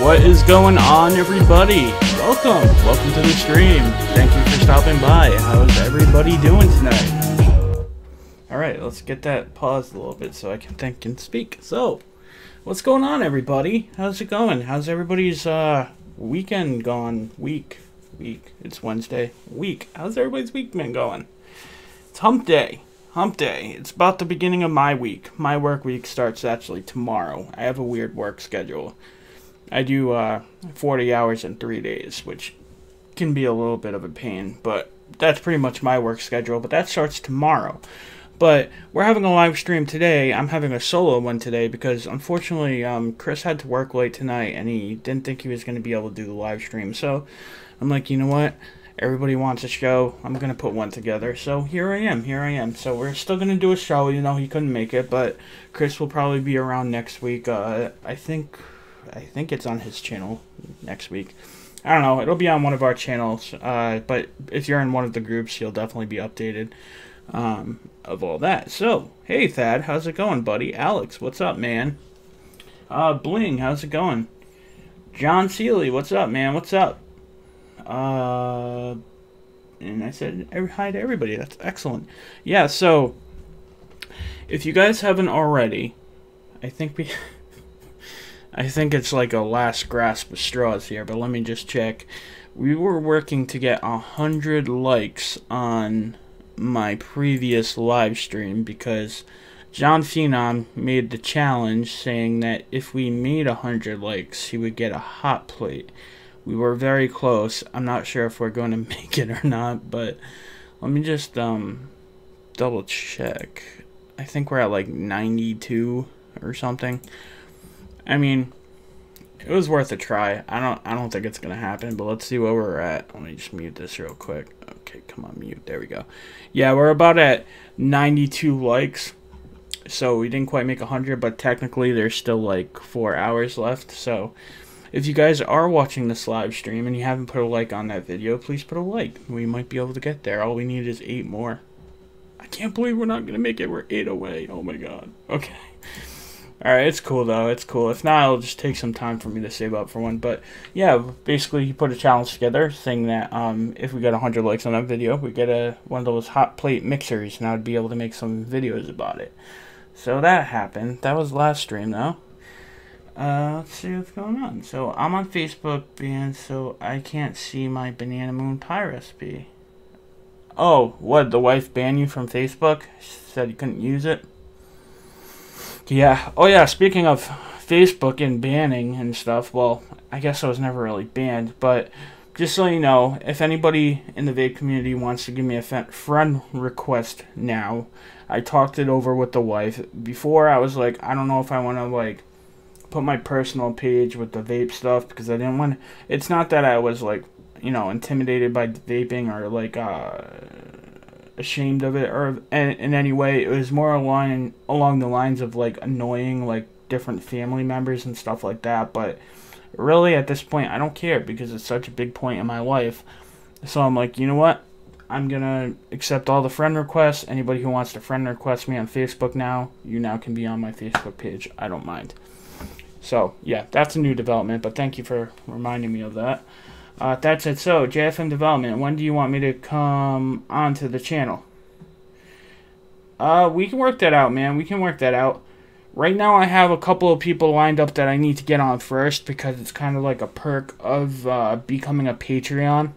What is going on, everybody? Welcome to the stream. Thank you for stopping by. How's everybody doing tonight? Alright, let's get that paused a little bit so I can think and speak. So, what's going on, everybody? How's it going? How's everybody's weekend gone? Week. It's Wednesday. Week. How's everybody's week been going? It's hump day. It's about the beginning of my week. My work week starts actually tomorrow. I have a weird work schedule. I do 40 hours in 3 days, which can be a little bit of a pain, but that's pretty much my work schedule. But that starts tomorrow. But we're having a live stream today. I'm having a solo one today because, unfortunately, Chris had to work late tonight, and he didn't think he was going to be able to do the live stream. So I'm like, you know what? Everybody wants a show. I'm going to put one together. So here I am. So we're still going to do a show. You know, he couldn't make it, but Chris will probably be around next week. I think it's on his channel next week. I don't know. It'll be on one of our channels. But if you're in one of the groups, you'll definitely be updated of all that. So, hey, Thad. How's it going, buddy? Alex, what's up, man? Bling, how's it going? John Seeley, what's up, man? What's up? And I said hi to everybody. That's excellent. Yeah, so if you guys haven't already, I think it's like a last grasp of straws here, but let me just check. We were working to get 100 likes on my previous live stream because John Phenom made the challenge saying that if we made 100 likes, he would get a hot plate. We were very close. I'm not sure if we're going to make it or not, but let me just double check. I think we're at like 92 or something. I mean, it was worth a try. I don't think it's gonna happen, but let's see where we're at. Let me just mute this real quick. Okay, come on, mute. There we go. Yeah, we're about at 92 likes. So we didn't quite make 100, but technically there's still like 4 hours left. So if you guys are watching this live stream and you haven't put a like on that video, please put a like. We might be able to get there. All we need is 8 more. I can't believe we're not gonna make it. We're 8 away. Oh my god. Okay. Alright, it's cool though, it's cool. If not, it'll just take some time for me to save up for one. But yeah, basically he put a challenge together saying that if we got 100 likes on that video, we get one of those hot plate mixers, and I'd be able to make some videos about it. So that happened. That was last stream though. Let's see what's going on. So I'm on Facebook banned, so I can't see my banana moon pie recipe. Oh, what, the wife banned you from Facebook? She said you couldn't use it? Yeah. Oh, yeah. Speaking of Facebook and banning and stuff, well, I guess I was never really banned, but just so you know, if anybody in the vape community wants to give me a friend request now, I talked it over with the wife. Before, I was like, I don't know if I want to, like, put my personal page with the vape stuff because I didn't want. It's not that I was, like, you know, intimidated by vaping or, like, ashamed of it or in any way. It was more along the lines of like annoying like different family members and stuff like that. But really at this point I don't care because it's such a big point in my life. So I'm like, you know what, I'm gonna accept all the friend requests. Anybody who wants to friend request me on Facebook now, you now can be on my Facebook page. I don't mind. So yeah, that's a new development, but thank you for reminding me of that. That's it. So, JFM Development, when do you want me to come onto the channel? We can work that out, man. We can work that out. Right now, I have a couple of people lined up that I need to get on first because it's kind of like a perk of becoming a Patreon.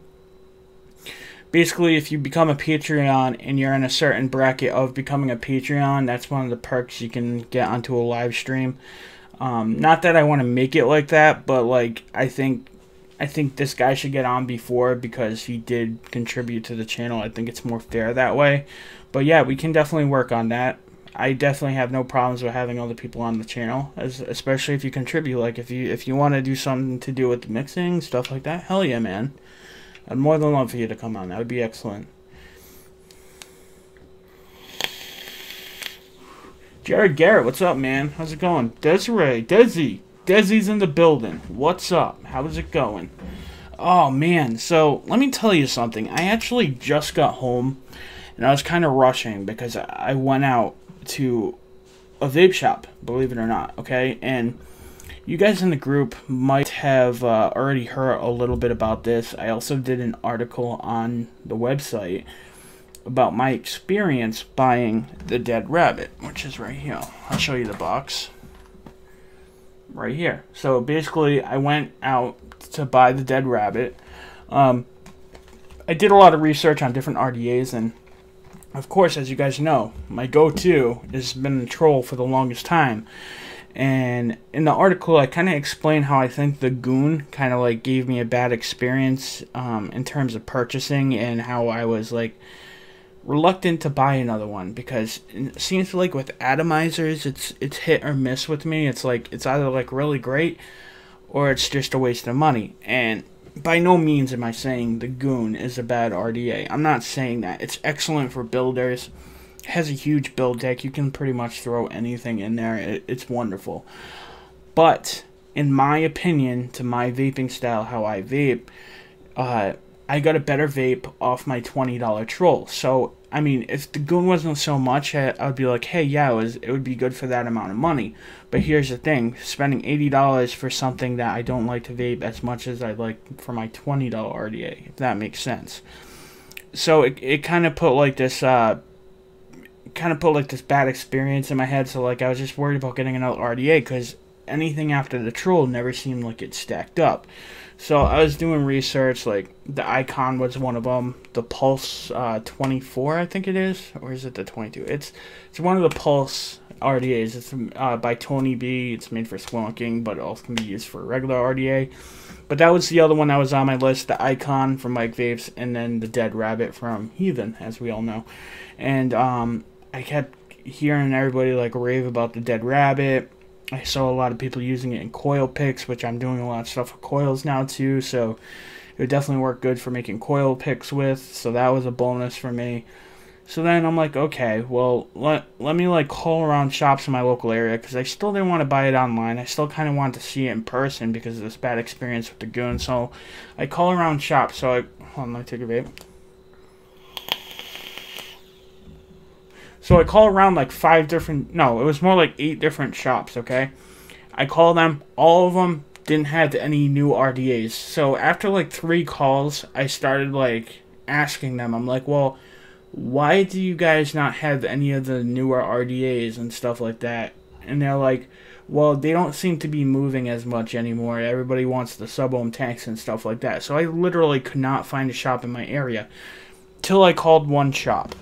Basically, if you become a Patreon and you're in a certain bracket of becoming a Patreon, that's one of the perks you can get onto a live stream. Not that I want to make it like that, but like I think this guy should get on before because he did contribute to the channel. I think it's more fair that way. But yeah, we can definitely work on that. I definitely have no problems with having other people on the channel, especially if you contribute. Like if you want to do something to do with the mixing, stuff like that, hell yeah, man. I'd more than love for you to come on. That would be excellent. Jared Garrett, what's up, man? How's it going? Desiree, Desi's in the building. What's up? How's it going? Oh, man. So, let me tell you something. I actually just got home, and I was kind of rushing because I went out to a vape shop, believe it or not, okay? And You guys in the group might have already heard a little bit about this. I also did an article on the website about my experience buying the Dead Rabbit, which is right here. I'll show you the box. Right here. So basically, I went out to buy the Dead Rabbit. I did a lot of research on different RDAs, and of course, as you guys know, my go-to has been the Troll for the longest time. And in the article, I kind of explained how I think the Goon kind of like gave me a bad experience in terms of purchasing, and how I was like reluctant to buy another one, because it seems like with atomizers, it's hit or miss with me. It's like it's either like really great or it's just a waste of money. And by no means am I saying the Goon is a bad RDA. I'm not saying that. It's excellent for builders. Has a huge build deck. You can pretty much throw anything in there. It's wonderful. But in my opinion, to my vaping style, how I vape, I got a better vape off my $20 Troll. So I mean, if the Goon wasn't so much, I would be like, hey, yeah, it would be good for that amount of money. But here's the thing: spending $80 for something that I don't like to vape as much as I like for my $20 RDA, if that makes sense. So it kind of put like this bad experience in my head. So like I was just worried about getting another RDA, because anything after the Troll never seemed like it stacked up. So I was doing research. Like the Icon was one of them. The Pulse 24, I think it is, or is it the 22? It's one of the Pulse RDAs. It's by Tony B. It's made for squonking, but it also can be used for regular RDA. But that was the other one that was on my list: the Icon from Mike Vapes, and then the Dead Rabbit from Heathen, as we all know. And I kept hearing everybody like rave about the Dead Rabbit. I saw a lot of people using it in coil picks, which I'm doing a lot of stuff with coils now too, so it would definitely work good for making coil picks with, so that was a bonus for me. So then I'm like, okay, well, let me like call around shops in my local area, because I still didn't want to buy it online. I still kind of wanted to see it in person because of this bad experience with the Goon. So I call around shops. So hold on, let me take a vape. So I call around like 5 different, no, it was more like 8 different shops, okay? I call them, all of them didn't have any new RDAs. So after like 3 calls, I started like asking them, I'm like, well, why do you guys not have any of the newer RDAs and stuff like that? And they're like, well, they don't seem to be moving as much anymore. Everybody wants the sub-ohm tanks and stuff like that. So I literally could not find a shop in my area till I called one shop.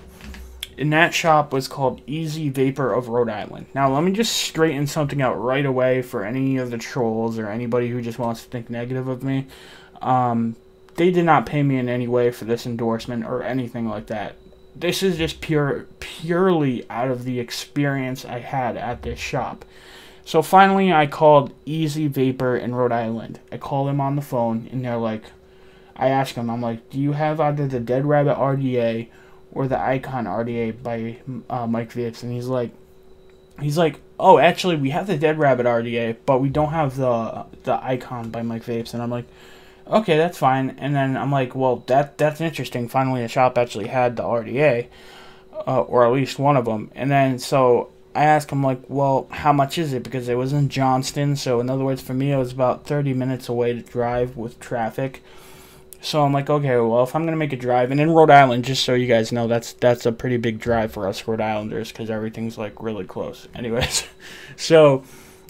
And that shop was called Easy Vapor of Rhode Island. Now, let me just straighten something out right away for any of the trolls or anybody who just wants to think negative of me. They did not pay me in any way for this endorsement or anything like that. This is just purely out of the experience I had at this shop. So finally, I called Easy Vapor in Rhode Island. I called them on the phone, and they're like, I asked them, I'm like, do you have either the Dead Rabbit RDA or the Icon RDA by Mike Vapes? And he's like, oh, actually, we have the Dead Rabbit RDA, but we don't have the Icon by Mike Vapes. And I'm like, okay, that's fine. And then I'm like, well, that's interesting. Finally, a shop actually had the RDA, or at least one of them. And then so I asked him, like, well, how much is it? Because it was in Johnston. So in other words, for me, it was about 30 minutes away to drive with traffic. So I'm like, okay, well, if I'm going to make a drive, and in Rhode Island, just so you guys know, that's a pretty big drive for us Rhode Islanders, because everything's, like, really close. Anyways, so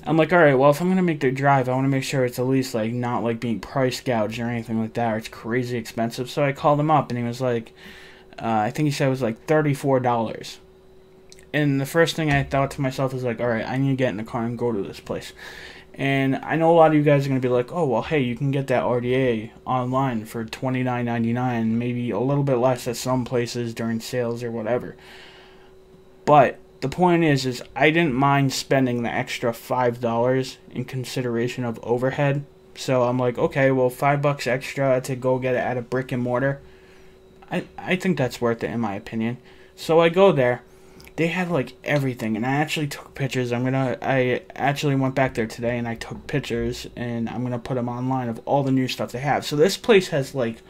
I'm like, all right, well, if I'm going to make the drive, I want to make sure it's at least, like, not, like, being price gouged or anything like that, or it's crazy expensive. So I called him up, and he was like, I think he said it was, like, $34. And the first thing I thought to myself was, like, all right, I need to get in the car and go to this place. And I know a lot of you guys are going to be like, oh, well, hey, you can get that RDA online for $29.99, maybe a little bit less at some places during sales or whatever. But the point is I didn't mind spending the extra $5 in consideration of overhead. So I'm like, okay, well, $5 extra to go get it at a brick and mortar. I think that's worth it in my opinion. So I go there. They had like everything, and I actually took pictures. I actually went back there today and I took pictures, and I'm gonna put them online of all the new stuff they have. So this place has like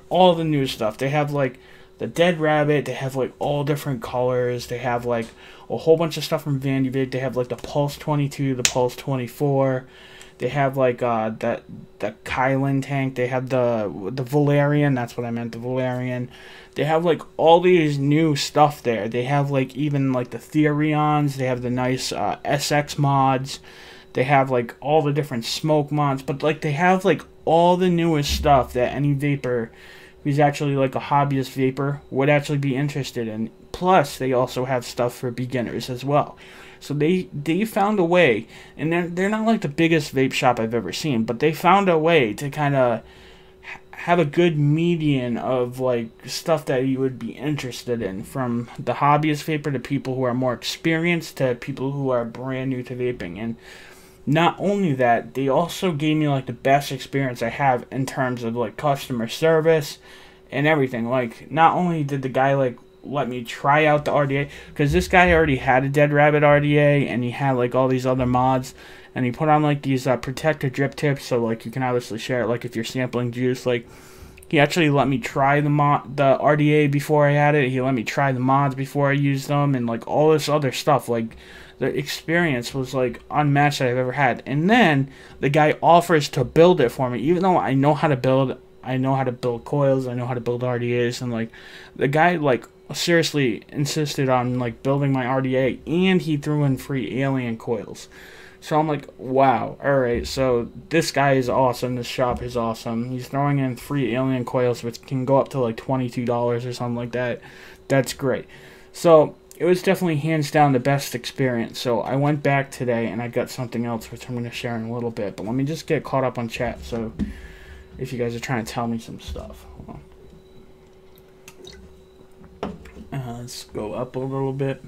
all the new stuff. They have like the Dead Rabbit. They have like all different colors. They have like a whole bunch of stuff from Vandy Vig. They have like the Pulse 22, the Pulse 24. They have like the Kylan tank. They have the Valerian. That's what I meant. The Valerian. They have like all these new stuff there. They have like even like the Therions. They have the nice SX mods. They have like all the different smoke mods. But like they have like all the newest stuff that any vapor who's actually like a hobbyist vapor would actually be interested in. Plus, they also have stuff for beginners as well. So they found a way, and they're not like the biggest vape shop I've ever seen, but they found a way to kind of have a good median of like stuff that you would be interested in, from the hobbyist vapor to people who are more experienced to people who are brand new to vaping. And not only that, they also gave me like the best experience I have in terms of like customer service and everything. Like, not only did the guy like let me try out the RDA, because this guy already had a Dead Rabbit RDA and he had like all these other mods, and he put on like these protected drip tips, so like you can obviously share it like if you're sampling juice. Like, he actually let me try the RDA before I had it. He let me try the mods before I used them, and like all this other stuff. Like, the experience was like unmatched that I've ever had. And then the guy offers to build it for me, even though I know how to build coils, I know how to build RDAs, and like the guy like seriously insisted on like building my RDA, and he threw in free alien coils. So I'm like, wow, alright, so this guy is awesome, this shop is awesome. He's throwing in free alien coils, which can go up to like $22 or something like that. That's great. So it was definitely hands down the best experience. So I went back today and I got something else which I'm going to share in a little bit. But let me just get caught up on chat, so if you guys are trying to tell me some stuff. Hold on. Let's go up a little bit.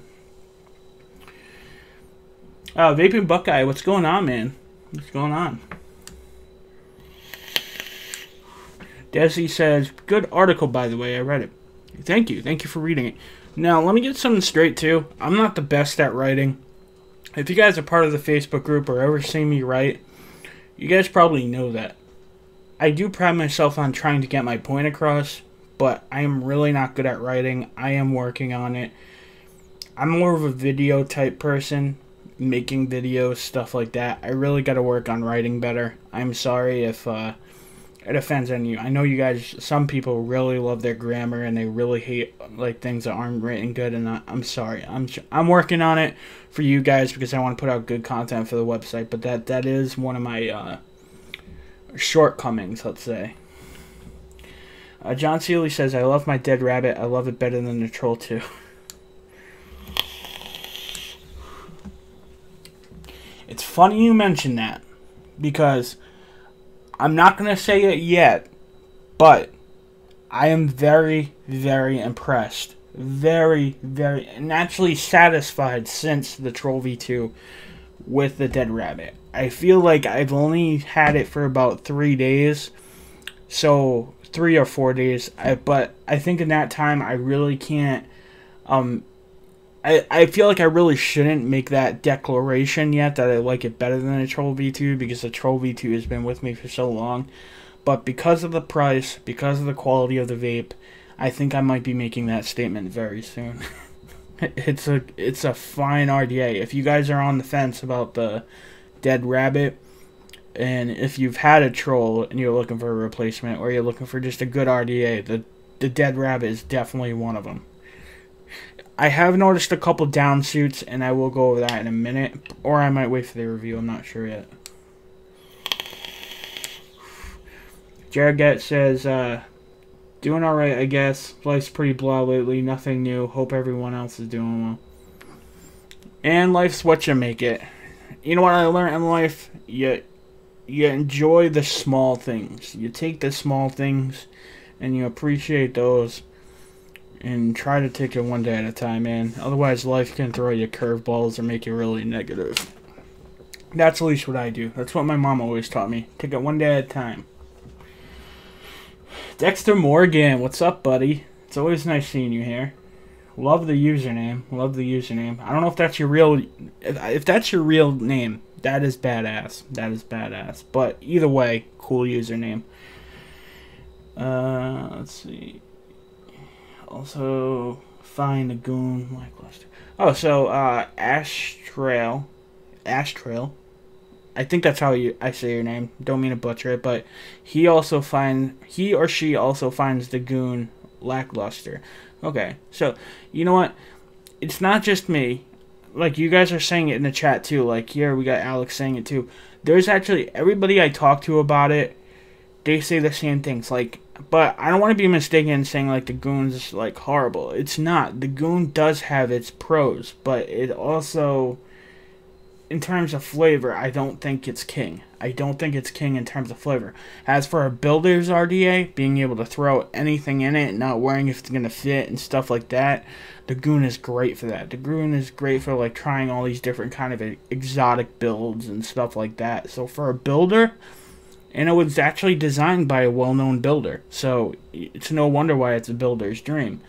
Vaping Buckeye, what's going on, man? What's going on? Desi says, good article, by the way. I read it. Thank you. Thank you for reading it. Now, let me get something straight, too. I'm not the best at writing. If you guys are part of the Facebook group or ever seen me write, you guys probably know that. I do pride myself on trying to get my point across, but I am really not good at writing. I am working on it. I'm more of a video type person, making videos, stuff like that. I really got to work on writing better. I'm sorry if it offends any of you. I know you guys, some people really love their grammar and they really hate like things that aren't written good, and I'm sorry. I'm working on it for you guys because I want to put out good content for the website, but that is one of my shortcomings, let's say. John Seeley says, I love my Dead Rabbit. I love it better than the Troll 2. It's funny you mention that, because I'm not going to say it yet, but I am very, very impressed. Very, very, and actually satisfied since the Troll V2 with the Dead Rabbit. I feel like I've only had it for about 3 days, so 3 or 4 days, but I think in that time I really can't, I feel like I really shouldn't make that declaration yet that I like it better than the Troll V2, because the Troll V2 has been with me for so long. But because of the price, because of the quality of the vape, I think I might be making that statement very soon. It's a fine RDA. If you guys are on the fence about the Dead Rabbit, and if you've had a Troll and you're looking for a replacement, or you're looking for just a good RDA, the Dead Rabbit is definitely one of them. I have noticed a couple downshoots, and I will go over that in a minute, or I might wait for the review. I'm not sure yet. Jared says, doing alright, I guess. Life's pretty blah lately. Nothing new. Hope everyone else is doing well. And life's what you make it. You know what I learned in life? You enjoy the small things. You take the small things, and you appreciate those. And try to take it one day at a time, man. Otherwise, life can throw you curveballs or make you really negative. That's at least what I do. That's what my mom always taught me. Take it one day at a time. Dexter Morgan, what's up, buddy? It's always nice seeing you here. Love the username. Love the username. I don't know if that's your real... If that's your real name, that is badass. That is badass. But either way, cool username. Let's see. Also, find a goon lackluster. Oh, so Ashtrail I think that's how I say your name. Don't mean to butcher it, but he or she also finds the goon lackluster. Okay, so you know what? It's not just me. Like, you guys are saying it in the chat too. Like, here we got Alex saying it too. There's actually everybody I talk to about it. They say the same things. Like, but I don't want to be mistaken in saying like the goon's like horrible. It's not. The goon does have its pros, but it also, in terms of flavor, I don't think it's king. I don't think it's king in terms of flavor. As for a builder's RDA, being able to throw anything in it, not worrying if it's going to fit and stuff like that, the goon is great for that. The goon is great for like trying all these different kind of exotic builds and stuff like that. So for a builder, and it was actually designed by a well-known builder, so it's no wonder why it's a builder's dream.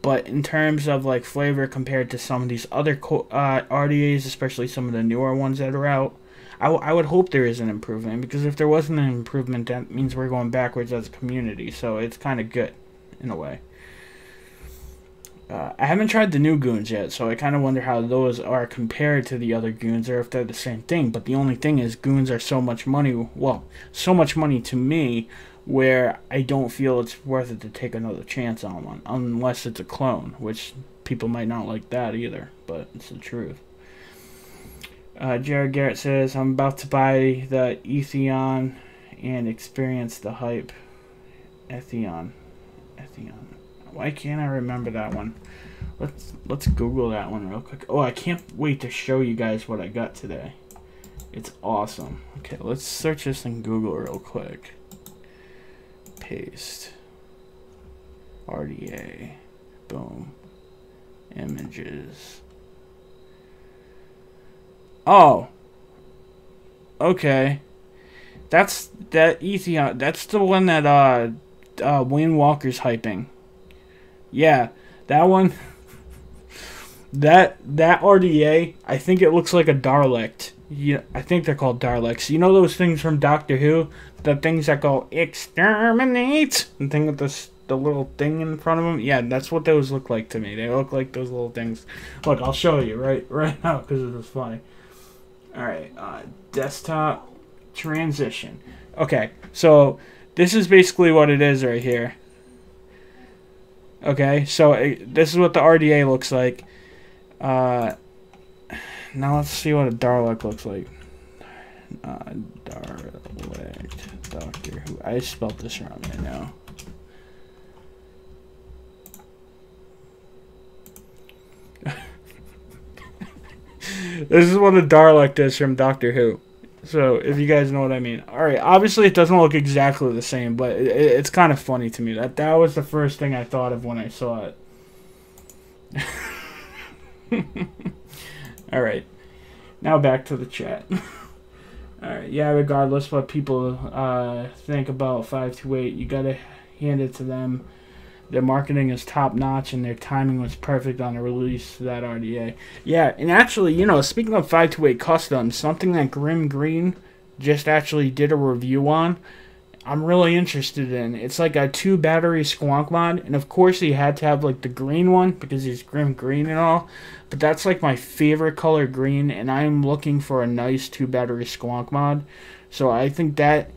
But in terms of like flavor compared to some of these other RDAs, especially some of the newer ones that are out, I would hope there is an improvement, because if there wasn't an improvement, that means we're going backwards as a community. So it's kind of good in a way. I haven't tried the new goons yet, so I kind of wonder how those are compared to the other goons, or if they're the same thing. But the only thing is, goons are so much money, well, so much money to me, where I don't feel it's worth it to take another chance on one, unless it's a clone, which people might not like that either, but it's the truth. Jared Garrett says, I'm about to buy the Etheon and experience the hype. Etheon. Why can't I remember that one? Let's Google that one real quick. Oh, I can't wait to show you guys what I got today. It's awesome. Okay, let's search this in Google real quick. Paste. RDA. Boom. Images. Oh. Okay. That's that Etheon. That's the one that Wayne Walker's hyping. Yeah, that one. that RDA, I think it looks like a Dalek. Yeah, I think they're called Daleks. You know those things from Doctor Who? The things that go exterminate, and thing with the little thing in front of them. Yeah, that's what those look like to me. They look like those little things. Look, I'll show you right now because it was funny. All right, desktop transition. Okay, so this is basically what it is right here. Okay, so this is what the RDA looks like. Now let's see what a Dalek looks like. Dalek, Doctor Who. I spelled this wrong right now. This is what a Dalek does from Doctor Who. So, if you guys know what I mean. Alright, obviously it doesn't look exactly the same, but it's kind of funny to me. That was the first thing I thought of when I saw it. Alright, now back to the chat. Alright, yeah, regardless what people think about 528, you gotta hand it to them. Their marketing is top-notch, and their timing was perfect on the release of that RDA. Yeah, and actually, you know, speaking of 528 Custom, something that Grim Green just actually did a review on, I'm really interested in. It's like a 2-battery squonk mod, and of course he had to have, like, the green one, because he's Grim Green and all, but that's, like, my favorite color green, and I'm looking for a nice 2-battery squonk mod, so I think that,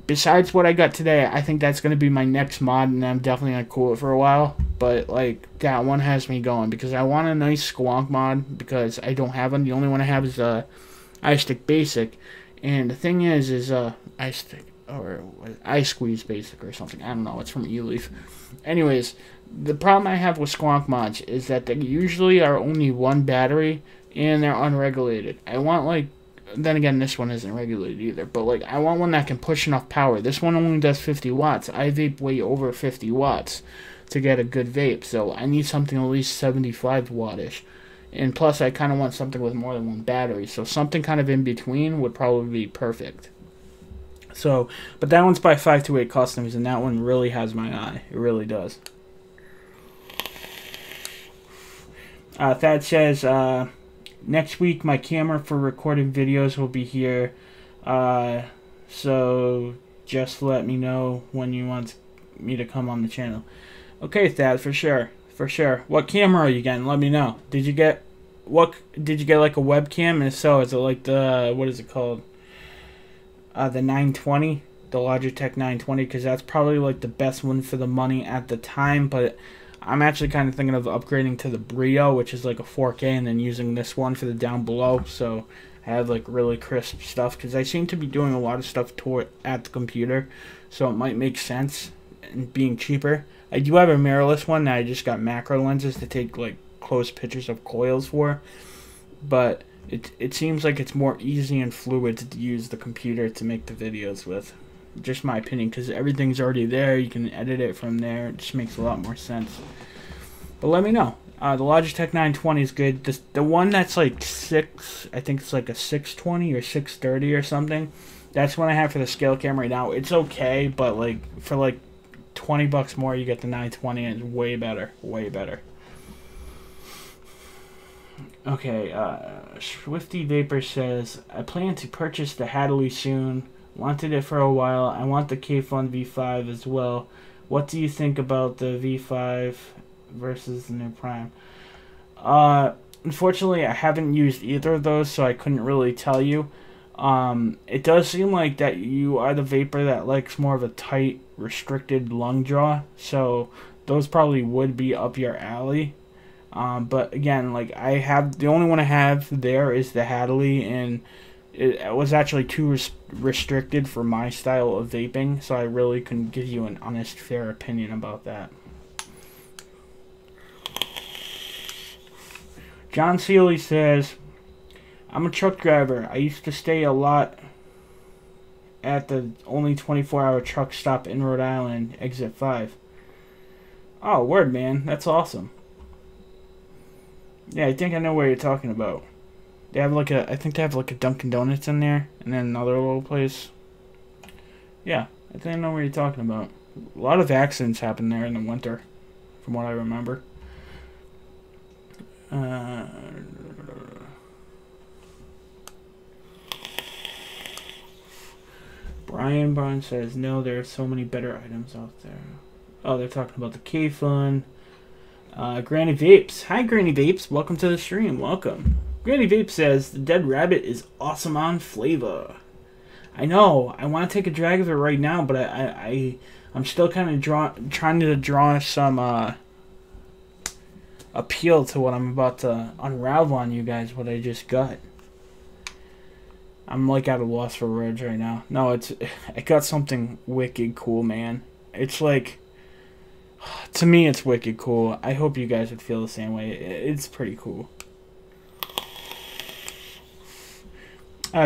besides what I got today, I think that's going to be my next mod, and I'm definitely going to cool it for a while. But, like, that one has me going, because I want a nice squonk mod, because I don't have one. The only one I have is Ice Stick Basic. And the thing is Ice Stick, or Ice Squeeze Basic or something. I don't know. It's from E-Leaf. Anyways, the problem I have with squonk mods is that they usually are only 1 battery, and they're unregulated. I want, like, then again, this one isn't regulated either, but like I want one that can push enough power. This one only does 50 watts. I vape way over 50 watts to get a good vape, so I need something at least 75 wattish. And plus, I kind of want something with more than 1 battery, so something kind of in between would probably be perfect. So, but that one's by 528 Customs, and that one really has my eye. It really does. Thad says, next week, my camera for recording videos will be here, so just let me know when you want me to come on the channel. Okay, Thad, for sure, for sure. What camera are you getting? Let me know. Did you get what did you get, like a webcam? And if so, is it like the, what is it called? The 920, the Logitech 920, because that's probably like the best one for the money at the time. But I'm actually kind of thinking of upgrading to the Brio, which is like a 4K, and then using this one for the down below. So I have like really crisp stuff, because I seem to be doing a lot of stuff at the computer, so it might make sense and being cheaper. I do have a mirrorless one that I just got macro lenses to take like close pictures of coils for, but it seems like it's more easy and fluid to use the computer to make the videos with. Just my opinion, because everything's already there. You can edit it from there. It just makes a lot more sense. But let me know. The Logitech 920 is good. The one that's like I think it's like a 620 or 630 or something. That's what I have for the scale cam right now. It's okay, but like for like $20 more, you get the 920, and it's way better. Way better. Okay, Swifty Vapor says, I plan to purchase the Hadley soon. Wanted it for a while. I want the K-Fun V5 as well. What do you think about the V5 versus the new Prime? Unfortunately, I haven't used either of those, so I couldn't really tell you. It does seem like that you are the vapor that likes more of a tight, restricted lung draw, so those probably would be up your alley. But again, like the only one I have there is the Hadley, and it was actually too restricted for my style of vaping, so I really couldn't give you an honest, fair opinion about that. John Seeley says, I'm a truck driver. I used to stay a lot at the only 24-hour truck stop in Rhode Island, Exit 5. Oh, word, man. That's awesome. Yeah, I think I know what you're talking about. They have like I think they have like a Dunkin' Donuts in there, and then another little place. Yeah, I think I know what you're talking about. A lot of accidents happen there in the winter, from what I remember. Brian Barnes says, no, there are so many better items out there. Oh, they're talking about the K-Fun. Granny Vapes. Hi, Granny Vapes. Welcome to the stream. Welcome. Granny Vape says, the Dead Rabbit is awesome on flavor. I know. I want to take a drag of it right now, but I'm still kind of trying to draw some appeal to what I'm about to unravel on you guys, what I just got. I'm like at a loss for words right now. No, I got something wicked cool, man. It's like, to me, it's wicked cool. I hope you guys would feel the same way. It's pretty cool.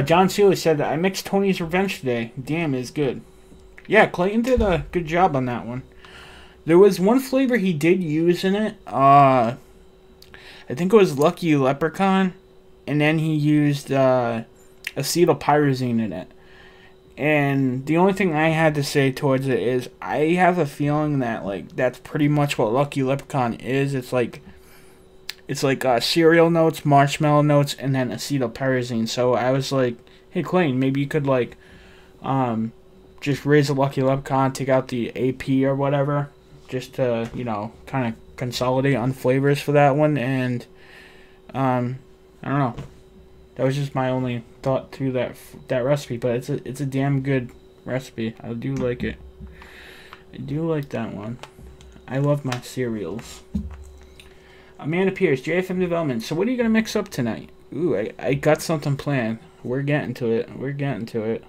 John Seeley said that I mixed Tony's Revenge today. Damn, it's good. Yeah, Clayton did a good job on that one. There was one flavor he did use in it. I think it was Lucky Leprechaun. And then he used acetylpyrazine in it. And the only thing I had to say towards it is I have a feeling that like that's pretty much what Lucky Leprechaun is. It's like cereal notes, marshmallow notes, and then acetylpyrazine. So I was like, hey Clayton, maybe you could like just raise a Lucky Leprechaun, take out the AP or whatever, just to, you know, kind of consolidate on flavors for that one. And I don't know. That was just my only thought to that recipe, but it's a damn good recipe. I do like it. I do like that one. I love my cereals. Amanda Pierce, JFM Development. So what are you gonna mix up tonight? Ooh, I got something planned. We're getting to it. We're getting to it.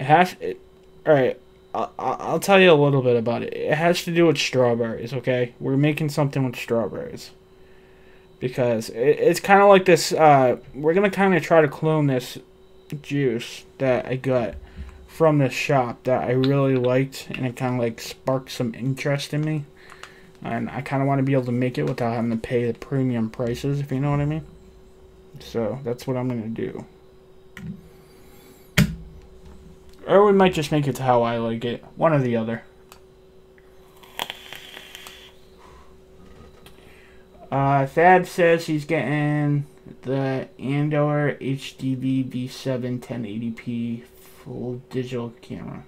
All right. I'll tell you a little bit about it. It has to do with strawberries. Okay, we're making something with strawberries. Because it's kind of like this, we're going to kind of try to clone this juice that I got from this shop that I really liked, and it kind of like sparked some interest in me. And I kind of want to be able to make it without having to pay the premium prices, if you know what I mean. So that's what I'm going to do. Or we might just make it to how I like it. One or the other. Thad says he's getting the Andor HDV V7 1080p full digital camera.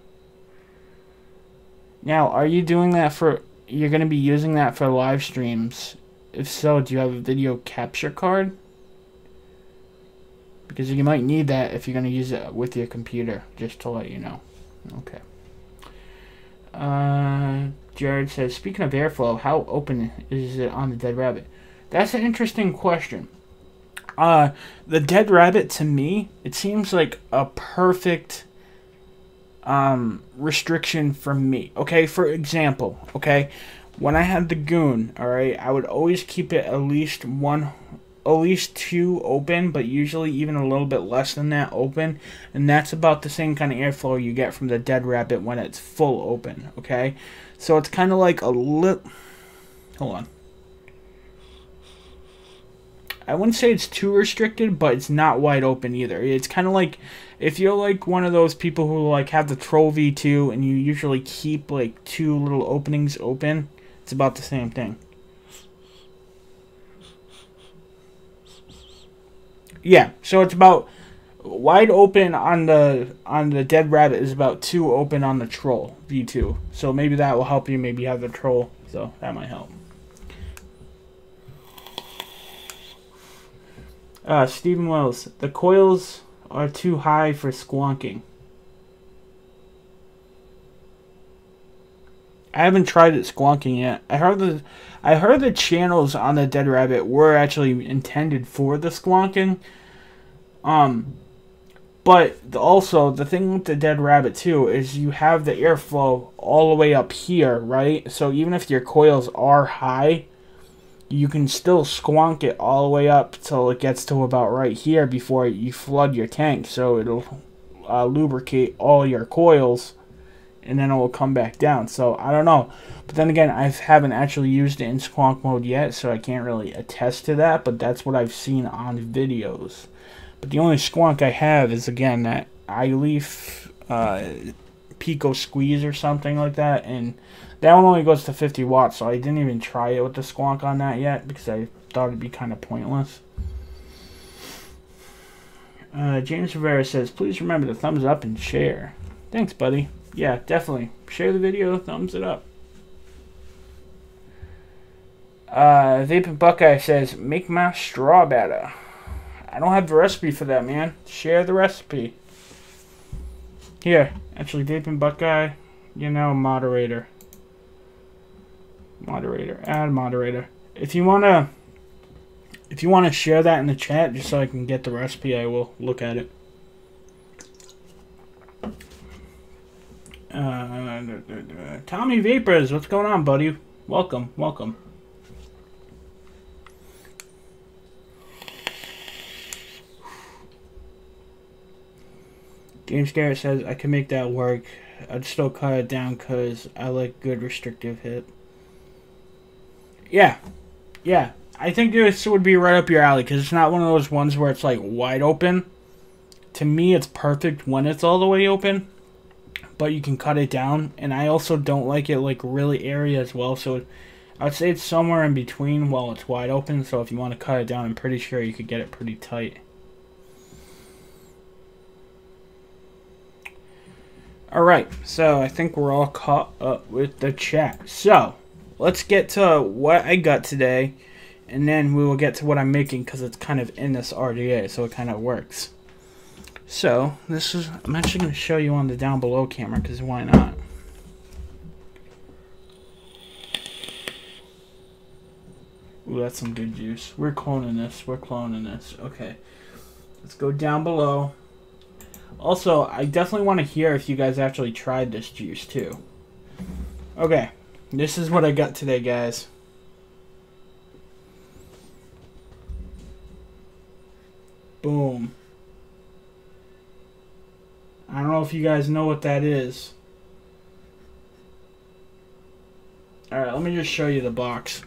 Now, are you doing that for... You're going to be using that for live streams If so, do you have a video capture card? Because you might need that if you're going to use it with your computer, just to let you know. Okay. Jared says, speaking of airflow, how open is it on the Dead Rabbit? That's an interesting question. The Dead Rabbit, to me, it seems like a perfect restriction for me. Okay, for example, okay, when I had the Goon, alright, I would always keep it at least two open, but usually even a little bit less than that open, and that's about the same kind of airflow you get from the Dead Rabbit when it's full open, okay? So it's kind of like a little... Hold on. I wouldn't say it's too restricted, but it's not wide open either. It's kind of like, if you're like one of those people who like have the Troll V2 and you usually keep like two little openings open, it's about the same thing. Yeah, so it's about wide open on the Dead Rabbit is about two open on the Troll V2. So maybe that will help you. Maybe you have the Troll, so that might help. Stephen Wells, the coils are too high for squonking. I haven't tried it squonking yet. I heard the channels on the Dead Rabbit were actually intended for the squonking. But also the thing with the Dead Rabbit too is you have the airflow all the way up here, right? So even if your coils are high, you can still squonk it all the way up till it gets to about right here before you flood your tank. So it'll lubricate all your coils, and then it will come back down. So I don't know. But then again, I haven't actually used it in squonk mode yet, so I can't really attest to that. But that's what I've seen on videos. But the only squonk I have is, again, that iLeaf Pico Squeeze or something like that. And that one only goes to 50 watts, so I didn't even try it with the squonk on that yet because I thought it'd be kind of pointless. James Rivera says, please remember to thumbs up and share. Thanks, buddy. Yeah, definitely. Share the video, thumbs it up. Vaping Buckeye says, make my straw better. I don't have the recipe for that, man. Share the recipe. Here, actually, Vaping Buckeye, you know, moderator. Add moderator. If you wanna share that in the chat, just so I can get the recipe, I will look at it. Tommy Vapors, what's going on, buddy? Welcome, welcome. James Garrett says, I can make that work. I'd still cut it down because I like good restrictive hip. Yeah. Yeah. I think this would be right up your alley because it's not one of those ones where it's like wide open. To me, it's perfect when it's all the way open. But you can cut it down. And I also don't like it like really airy as well. So I would say it's somewhere in between while it's wide open. So if you want to cut it down, I'm pretty sure you could get it pretty tight. Alright, so I think we're all caught up with the chat. So, let's get to what I got today, and then we will get to what I'm making because it's kind of in this RDA, so it kind of works. So, I'm actually going to show you on the down below camera because why not? Ooh, that's some good juice. We're cloning this. Okay, let's go down below. Also, I definitely want to hear if you guys actually tried this juice too. Okay, this is what I got today, guys. Boom. I don't know if you guys know what that is. Alright, let me just show you the box.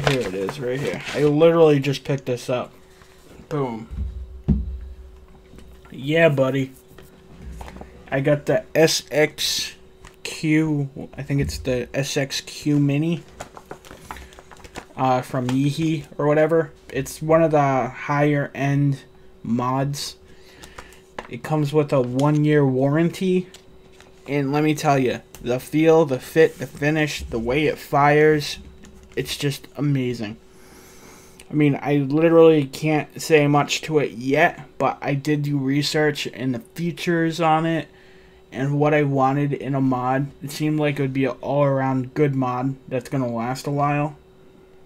Here it is, right here. I literally just picked this up. Boom. Yeah, buddy. I got the SXQ, I think it's the SXQ Mini from Yeehee or whatever. It's one of the higher end mods. It comes with a 1-year warranty. And let me tell you, the feel, the fit, the finish, the way it fires, it's just amazing. I mean, I literally can't say much to it yet, but I did do research and the features on it and what I wanted in a mod. It seemed like it would be an all-around good mod that's going to last a while.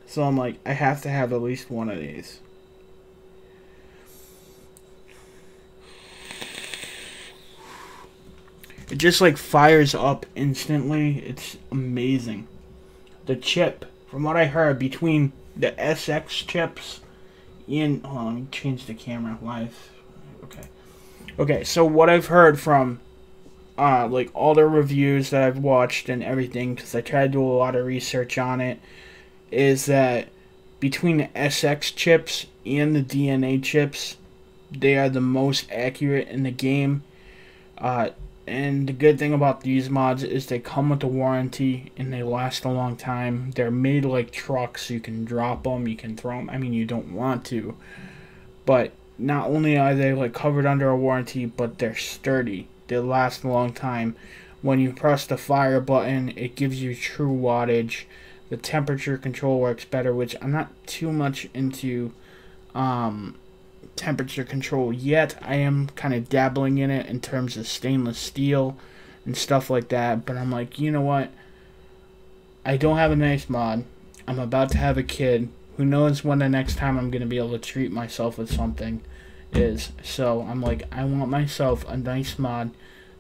So I'm like, I have to have at least one of these. It just like fires up instantly. It's amazing. The chip, from what I heard, between the SX chips and... Hold on, let me change the camera live. Okay, so what I've heard from like all the reviews that I've watched and everything, because I tried to do a lot of research on it, is that between the SX chips and the DNA chips, they are the most accurate in the game. And the good thing about these mods is they come with a warranty and they last a long time. They're made like trucks. You can drop them, you can throw them. I mean, you don't want to, but not only are they like covered under a warranty, but they're sturdy. They last a long time. When you press the fire button, it gives you true wattage. The temperature control works better, which I'm not too much into temperature control yet. I am kind of dabbling in it in terms of stainless steel and stuff like that, but I'm like, you know what, I don't have a nice mod. I'm about to have a kid. Who knows when the next time I'm going to be able to treat myself with something is. So I'm like, I want myself a nice mod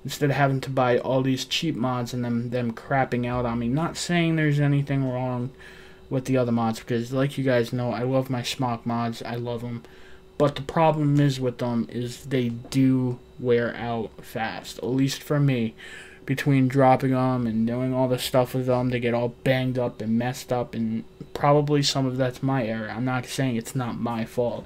instead of having to buy all these cheap mods and them crapping out on me. Not saying there's anything wrong with the other mods, because like you guys know, I love my Smock mods. I love them. But the problem is with them is they do wear out fast. At least for me. Between dropping them and doing all the stuff with them, they get all banged up and messed up. And probably some of that's my error. I'm not saying it's not my fault.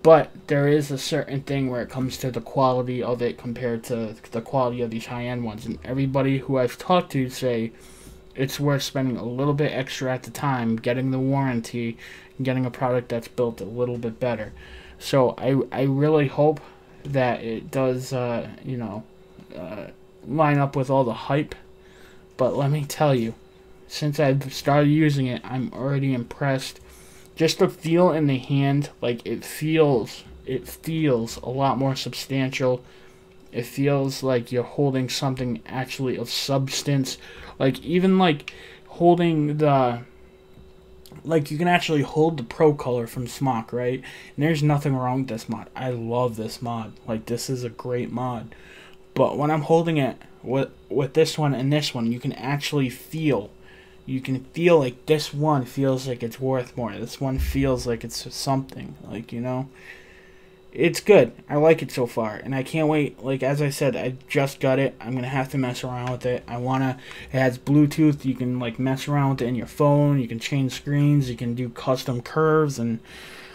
But there is a certain thing where it comes to the quality of it compared to the quality of these high-end ones. And everybody who I've talked to say it's worth spending a little bit extra at the time, getting the warranty, and getting a product that's built a little bit better. So I really hope that it does, line up with all the hype. But let me tell you, since I've started using it, I'm already impressed. Just the feel in the hand, like it feels a lot more substantial. It feels like you're holding something actually of substance. Like even like holding the... Like, you can actually hold the Pro Color from Smock, right? And there's nothing wrong with this mod. I love this mod. Like, this is a great mod. But when I'm holding it with this one and this one, you can actually feel. You can feel like this one feels like it's worth more. This one feels like it's something. Like, you know? It's good. I like it so far. And I can't wait. Like, as I said, I just got it. I'm going to have to mess around with it. It has Bluetooth. You can, like, mess around with it in your phone. You can change screens. You can do custom curves and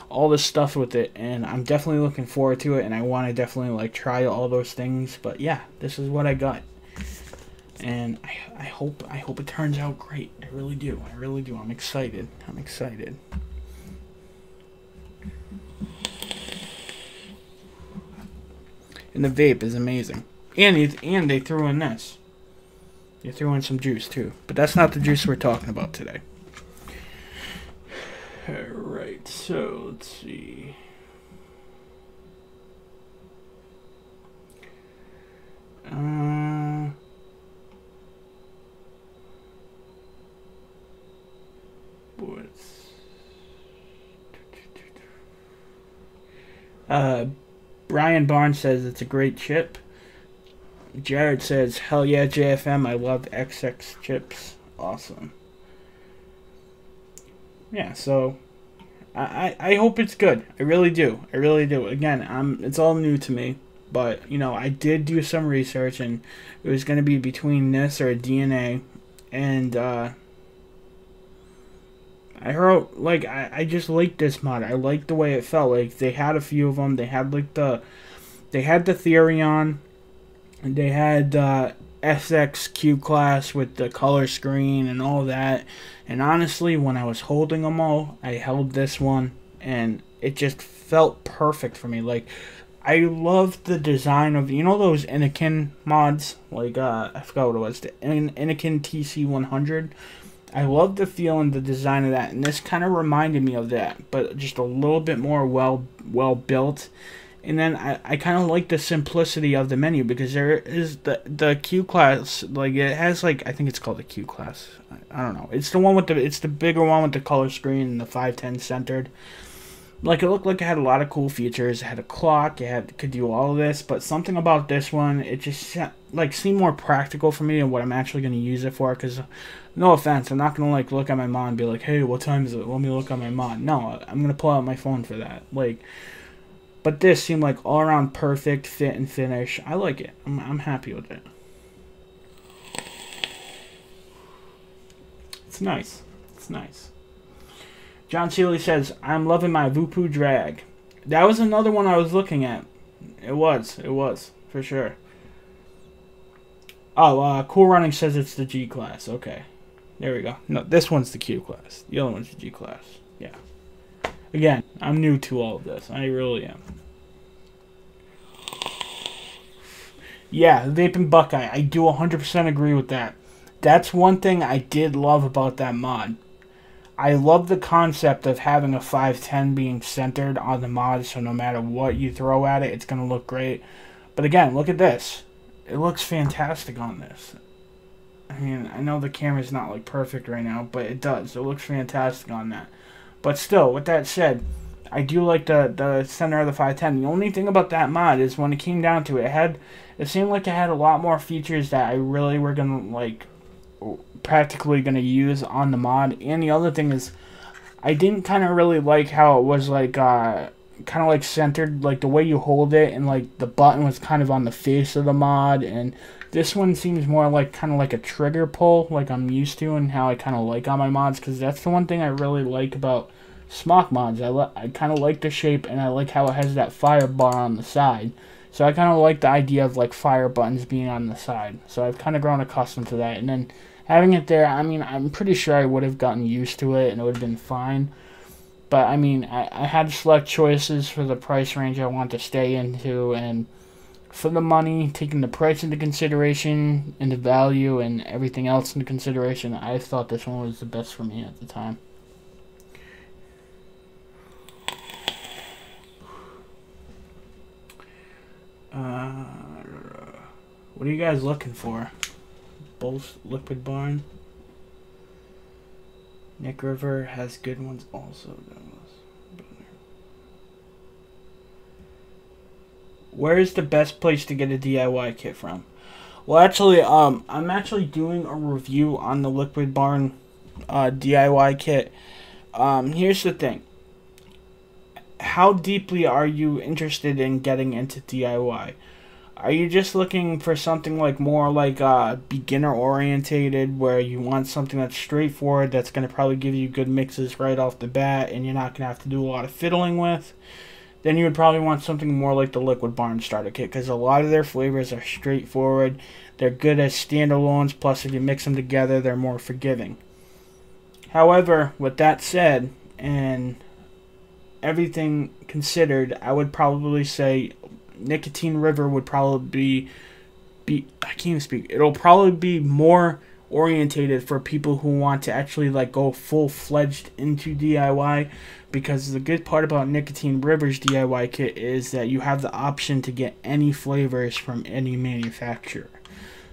all this stuff with it. And I'm definitely looking forward to it. And I want to definitely, like, try all those things. But, yeah, this is what I got. And I hope it turns out great. I really do. I really do. I'm excited. I'm excited. And the vape is amazing. And they threw in this. They threw in some juice too. But that's not the juice we're talking about today. Alright, so let's see. Brian Barnes says it's a great chip. Jared says, hell yeah, JFM, I love XX chips. Awesome. Yeah, so I hope it's good. I really do. I really do. Again, it's all new to me. But, you know, I did do some research, and it was going to be between this or DNA. And, I heard, like, I just liked this mod. I liked the way it felt. Like, they had a few of them. They had, like, they had the Therion. And they had, SX Q class with the color screen and all that. And honestly, when I was holding them all, I held this one, and it just felt perfect for me. Like, I love the design of, you know, those Anakin mods, like I forgot what it was, the Anakin TC100. I love the feel and the design of that, and this kind of reminded me of that, but just a little bit more well built. And then I kind of like the simplicity of the menu, because there is the Q class, like it has, like, I think it's called the Q class. I don't know. It's the one with it's the bigger one with the color screen and the 510 centered. Like, it looked like it had a lot of cool features. It had a clock. Could do all of this, but something about this one, it just like seemed more practical for me and what I'm actually going to use it for. Because, no offense, I'm not going to like look at my mod and be like, hey, what time is it? Let me look at my mod. No, I'm going to pull out my phone for that. Like, but this seemed like all around perfect fit and finish. I like it. I'm happy with it. It's nice. It's nice. John Seeley says, I'm loving my Vupu drag. That was another one I was looking at. It was, for sure. Oh, Cool Running says it's the G class. Okay. There we go. No, this one's the Q class. The other one's the G class. Yeah. Again, I'm new to all of this. I really am. Yeah, Vaping Buckeye. I do 100% agree with that. That's one thing I did love about that mod. I love the concept of having a 510 being centered on the mod, so no matter what you throw at it, it's going to look great. But again, look at this. It looks fantastic on this. I mean, I know the camera's not like perfect right now, but it does. It looks fantastic on that. But still, with that said, I do like the center of the 510. The only thing about that mod is when it came down to it, it seemed like it had a lot more features that I really were going to like practically going to use on the mod. And the other thing is, I didn't kind of really like how it was like kind of like centered, like the way you hold it, and like the button was kind of on the face of the mod. And this one seems more like kind of like a trigger pull, like I'm used to and how I kind of like on my mods, because that's the one thing I really like about Smock mods. I kind of like the shape, and I like how it has that fire bar on the side. So I kind of like the idea of like fire buttons being on the side. So I've kind of grown accustomed to that. And then having it there, I mean, I'm pretty sure I would have gotten used to it and it would have been fine. But I mean, I had to select choices for the price range I want to stay into, and for the money, taking the price into consideration and the value and everything else into consideration, I thought this one was the best for me at the time. What are you guys looking for? Both Liquid Barn. Nick River has good ones also. Where is the best place to get a DIY kit from? Well, actually, I'm actually doing a review on the Liquid Barn DIY kit. Here's the thing. How deeply are you interested in getting into DIY? Are you just looking for something like more like beginner orientated, where you want something that's straightforward, that's going to probably give you good mixes right off the bat, and you're not going to have to do a lot of fiddling with? Then you would probably want something more like the Liquid Barn starter kit, because a lot of their flavors are straightforward. They're good as standalones, plus if you mix them together, they're more forgiving. However, with that said, and everything considered, I would probably say Nicotine River would probably be I can't even speak. It'll probably be more orientated for people who want to actually like go full-fledged into DIY, because the good part about Nicotine River's DIY kit is that you have the option to get any flavors from any manufacturer.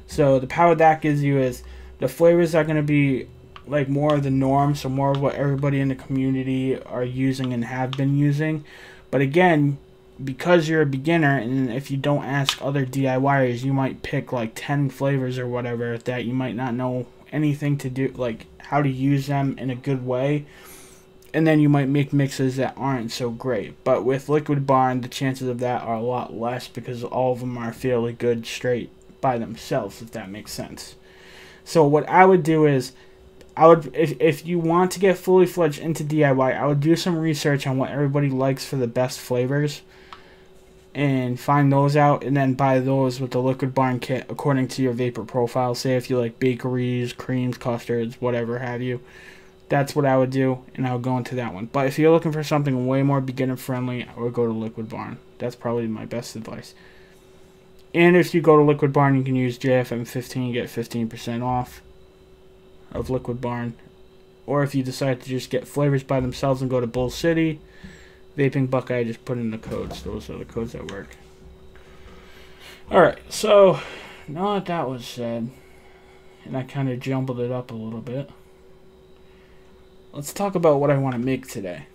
So the power that gives you is the flavors are going to be like more of the norm, so more of what everybody in the community are using and have been using. But again, because you're a beginner, and if you don't ask other DIYers, you might pick like 10 flavors or whatever that you might not know anything to do, like how to use them in a good way, and then you might make mixes that aren't so great. But with Liquid Barn, the chances of that are a lot less, because all of them are fairly good straight by themselves, if that makes sense. So what I would do is, if you want to get fully fledged into DIY, I would do some research on what everybody likes for the best flavors, and find those out, and then buy those with the Liquid Barn kit according to your vapor profile. Say if you like bakeries, creams, custards, whatever have you, That's what I would do, and I would go into that one. But if you're looking for something way more beginner-friendly, I would go to Liquid Barn. That's probably my best advice. And if you go to Liquid Barn, you can use JFM15, get 15% off of Liquid Barn. Or if you decide to just get flavors by themselves and go to Bull City, Vaping Buckeye, just put in the codes. Those are the codes that work. Alright, so now that that was said, and I kind of jumbled it up a little bit, let's talk about what I want to make today.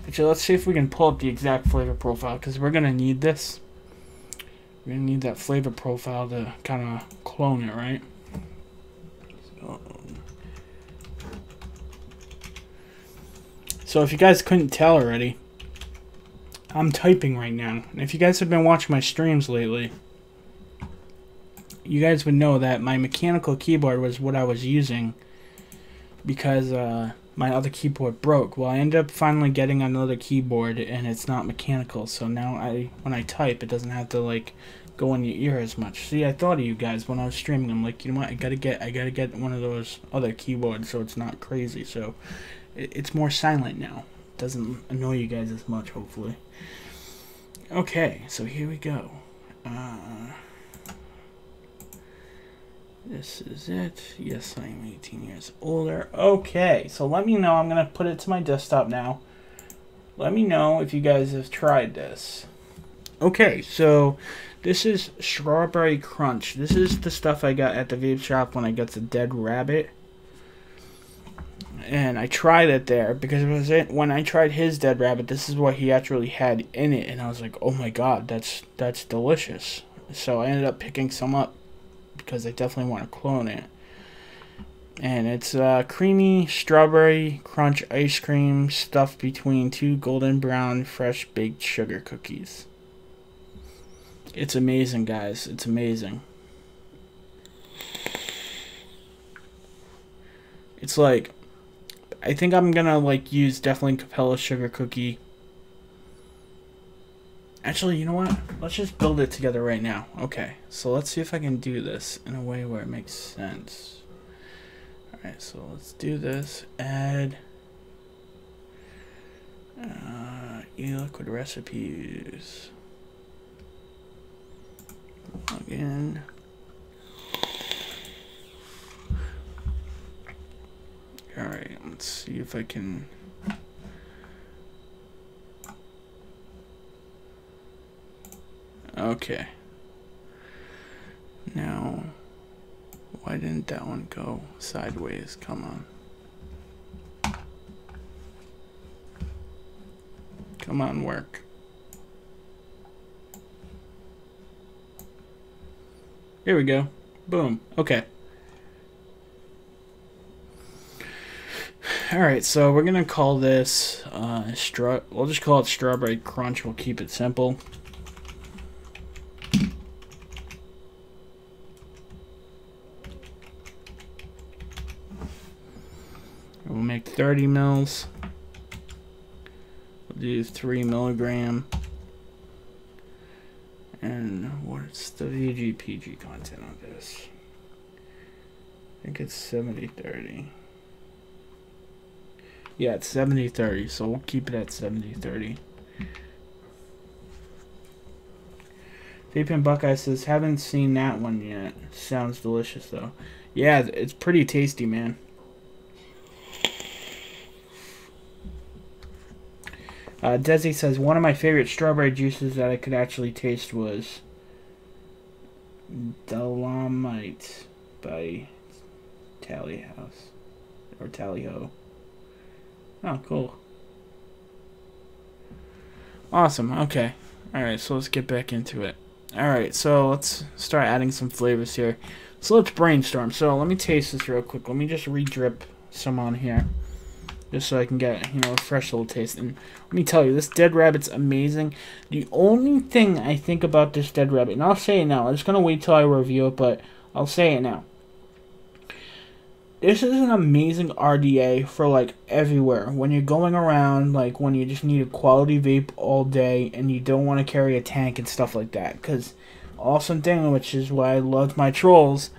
Actually, let's see if we can pull up the exact flavor profile, because we're going to need this. We're going to need that flavor profile to kind of clone it, right? So if you guys couldn't tell already, I'm typing right now. And if you guys have been watching my streams lately, you guys would know that my mechanical keyboard was what I was using because my other keyboard broke. Well, I ended up finally getting another keyboard, and it's not mechanical. So now when I type, it doesn't have to like go in your ear as much. See, I thought of you guys when I was streaming. I'm like, you know what? I gotta get one of those other keyboards so it's not crazy. So it's more silent now. It doesn't annoy you guys as much, hopefully. Okay, so here we go. This is it. Yes, I am 18 years older. Okay, so let me know. I'm going to put it to my desktop now. Let me know if you guys have tried this. Okay, so this is Strawberry Crunch. This is the stuff I got at the vape shop when I got the Dead Rabbit. And I tried it there because it was it when I tried his Dead Rabbit. This is what he actually had in it, and I was like, "Oh my god, that's delicious." So I ended up picking some up because I definitely want to clone it. And it's creamy strawberry crunch ice cream stuffed between two golden brown fresh baked sugar cookies. It's amazing, guys. It's amazing. It's like, I think I'm gonna like use definitely Capella sugar cookie. Actually, you know what? Let's just build it together right now. Okay, so let's see if I can do this in a way where it makes sense. Alright, so let's do this. Add e-liquid recipes. Plug in. Alright, let's see if I can... Okay. Now, why didn't that one go sideways? Come on. Come on, work. Here we go. Boom. Okay. Alright, so we're gonna call this we'll just call it Strawberry Crunch. We'll keep it simple. We'll make 30 mils. We'll do 3 milligram. And what's the VGPG content on this? I think it's 70-30. Yeah, it's 70-30, so we'll keep it at 70-30. Vaping Buckeye says, haven't seen that one yet. Sounds delicious, though. Yeah, it's pretty tasty, man. Desi says, one of my favorite strawberry juices that I could actually taste was Dolomite by Tally House. Or Tally Ho. Oh, cool. Awesome, okay. Alright, so let's get back into it. Alright, so let's start adding some flavors here. So let's brainstorm. So let me taste this real quick. Let me just re-drip some on here. Just so I can get, you know, a fresh little taste. And let me tell you, this Dead Rabbit's amazing. The only thing I think about this Dead Rabbit, and I'll say it now. I'm just going to wait till I review it, but I'll say it now. This is an amazing RDA for, like, everywhere. When you're going around, like, when you just need a quality vape all day and you don't want to carry a tank and stuff like that. Because, awesome thing, which is why I loved my Trolls,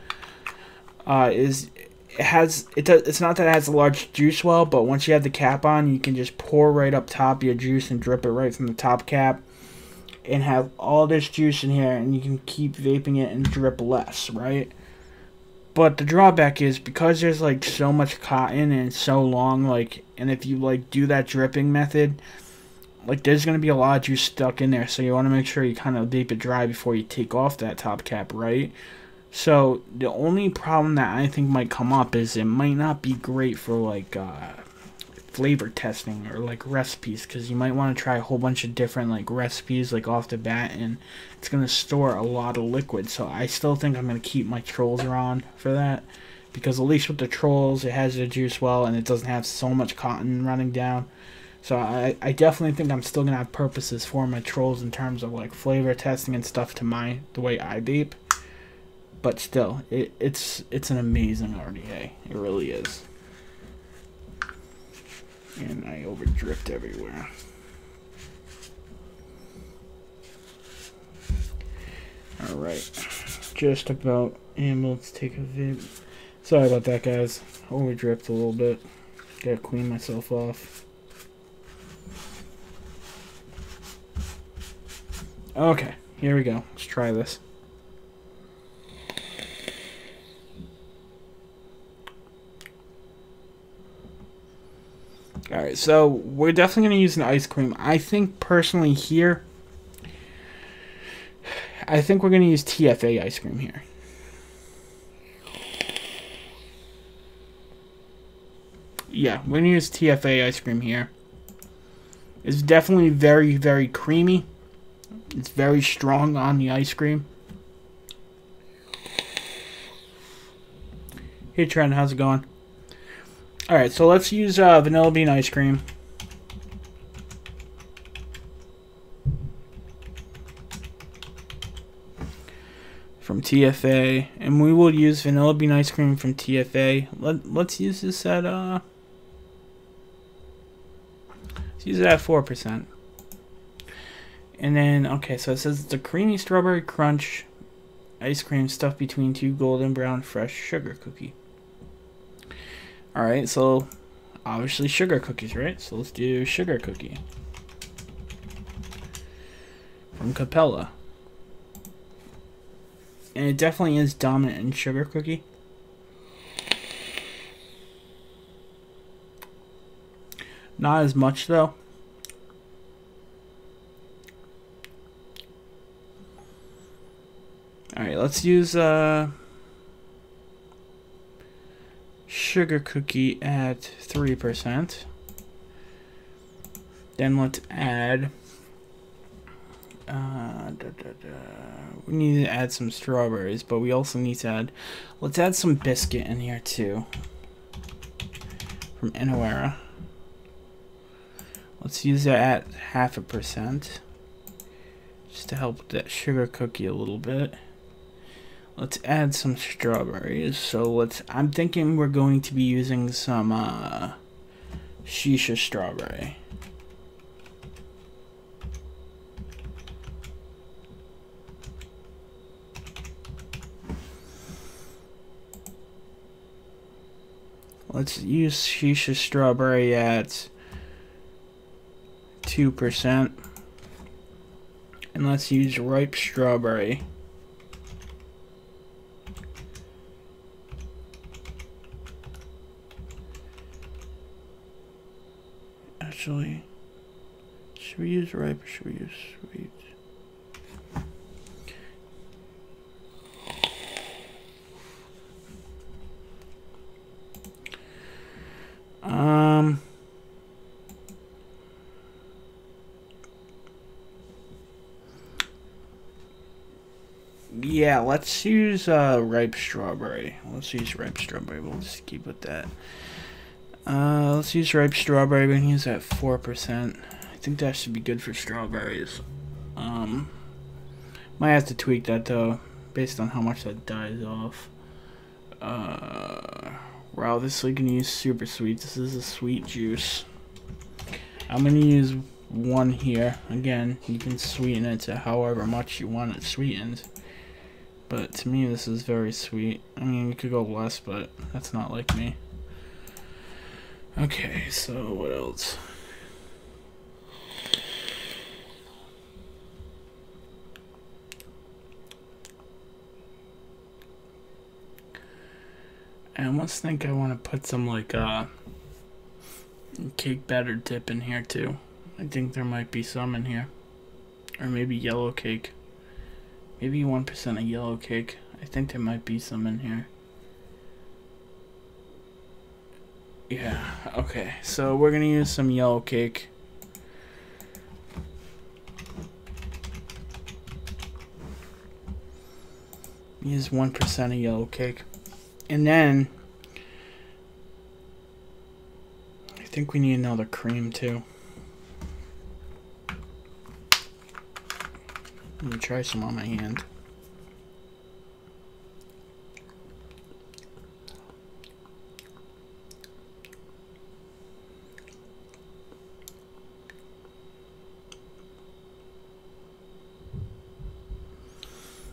is it's not that it has a large juice well, but once you have the cap on, you can just pour right up top your juice and drip it right from the top cap, and have all this juice in here, and you can keep vaping it and drip less, right? But the drawback is because there's like so much cotton and it's so long, like, and if you like do that dripping method, like there's gonna be a lot of juice stuck in there, so you want to make sure you kind of vape it dry before you take off that top cap, right? So the only problem that I think might come up is it might not be great for like flavor testing or like recipes, because you might want to try a whole bunch of different like recipes like off the bat, and it's going to store a lot of liquid. So I still think I'm going to keep my trolls around for that, because at least with the trolls it has the juice well and it doesn't have so much cotton running down. So I definitely think I'm still going to have purposes for my trolls in terms of like flavor testing and stuff to the way I vape. But still, it's an amazing RDA. It really is. And I overdripped everywhere. Alright. Just about able to take a vid. Sorry about that, guys. Overdripped a little bit. Gotta clean myself off. Okay, here we go. Let's try this. Alright, so we're definitely going to use an ice cream. I think personally here, I think we're going to use TFA ice cream here. Yeah, we're going to use TFA ice cream here. It's definitely very, very creamy. It's very strong on the ice cream. Hey Trent, how's it going? Alright, so let's use vanilla bean ice cream. From TFA. And we will use vanilla bean ice cream from TFA. Let's use this at let's use it at 4%. And then, okay, so it says it's a creamy strawberry crunch ice cream stuffed between two golden brown fresh sugar cookie. Alright, so obviously sugar cookies, right? So let's do sugar cookie. From Capella. And it definitely is dominant in sugar cookie. Not as much though. Alright, let's use sugar cookie at 3%. Then let's add we need to add some strawberries, but we also need to add, let's add some biscuit in here too from Innoera. Let's use that at 0.5% just to help with that sugar cookie a little bit. Let's add some strawberries. So I'm thinking we're going to be using some shisha strawberry. Let's use shisha strawberry at 2%. And let's use ripe strawberry. Actually, should we use ripe or should we use sweet? Yeah, let's use ripe strawberry. Let's use ripe strawberry. We'll just keep with that. Let's use ripe strawberry. We can use that 4%. I think that should be good for strawberries. Might have to tweak that though, based on how much that dies off. We're obviously gonna use super sweet. This is a sweet juice. I'm gonna use 1 here. Again, you can sweeten it to however much you want it sweetened. But to me, this is very sweet. I mean, you could go less, but that's not like me. Okay, so what else? I almost think I want to put some like cake batter dip in here too. I think there might be some in here, or maybe yellow cake. Maybe 1% of yellow cake. I think there might be some in here. Yeah. Okay. So we're gonna use some yellow cake. Use 1% of yellow cake. And then I think we need another cream too. Let me try some on my hand.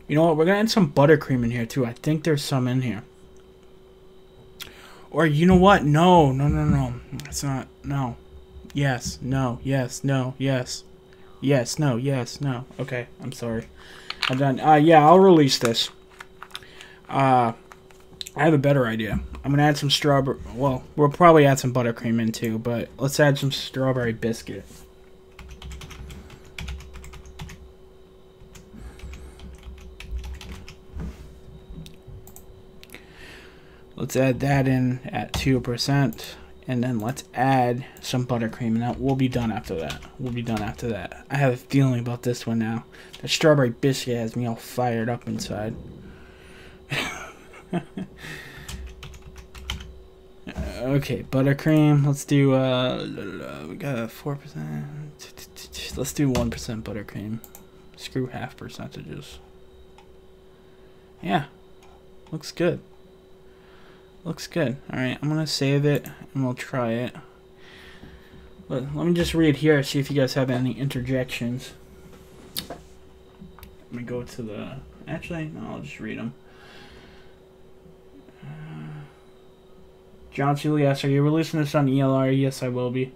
You know what? We're gonna add some buttercream in here too. I think there's some in here. Or you know what? No. It's not. No. Yes. No. Yes. No. Yes. Yes. No. Yes. No. Okay. I'm sorry. I'm done. Yeah, I'll release this. I have a better idea. I'm gonna add some strawberry. Well, we'll probably add some buttercream in too, but let's add some strawberry biscuit. Let's add that in at 2%, and then let's add some buttercream, and we'll be done after that. We'll be done after that. I have a feeling about this one now. The strawberry biscuit has me all fired up inside. Okay, buttercream. Let's do, we got 4%. Let's do 1% buttercream. Screw half percentages. Yeah, looks good. Looks good. Alright, I'm going to save it and we'll try it. But let me just read here, see if you guys have any interjections. Let me go to the... Actually, no, I'll just read them. John Sealy asks, are you releasing this on ELR? Yes, I will be.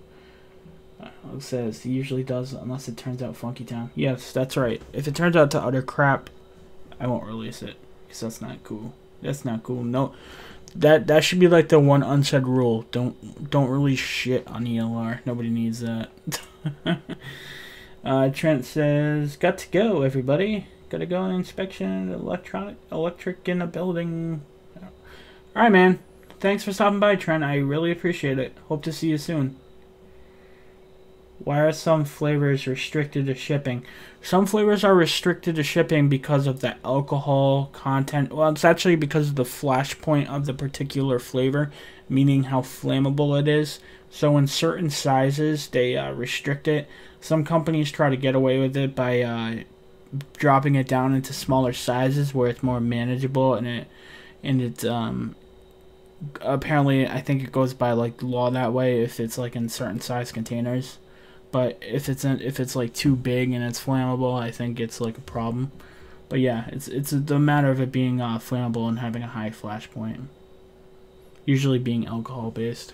It says, he usually does unless it turns out Funky Town. Yes, that's right. If it turns out to utter crap, I won't release it. Because that's not cool. That's not cool. No... That should be like the one unsaid rule. Don't release shit on ELR. Nobody needs that. Trent says, got to go, everybody. Gotta go on inspection. Electric in a building. Alright, man. Thanks for stopping by, Trent. I really appreciate it. Hope to see you soon. Why are some flavors restricted to shipping? Some flavors are restricted to shipping because of the alcohol content. Well, it's actually because of the flash point of the particular flavor, meaning how flammable it is. So in certain sizes, they restrict it. Some companies try to get away with it by dropping it down into smaller sizes where it's more manageable, and it's apparently, I think it goes by like law that way if it's like in certain size containers. But if it's like too big and it's flammable, I think it's like a problem. But yeah, it's the matter of it being flammable and having a high flash point. Usually being alcohol based.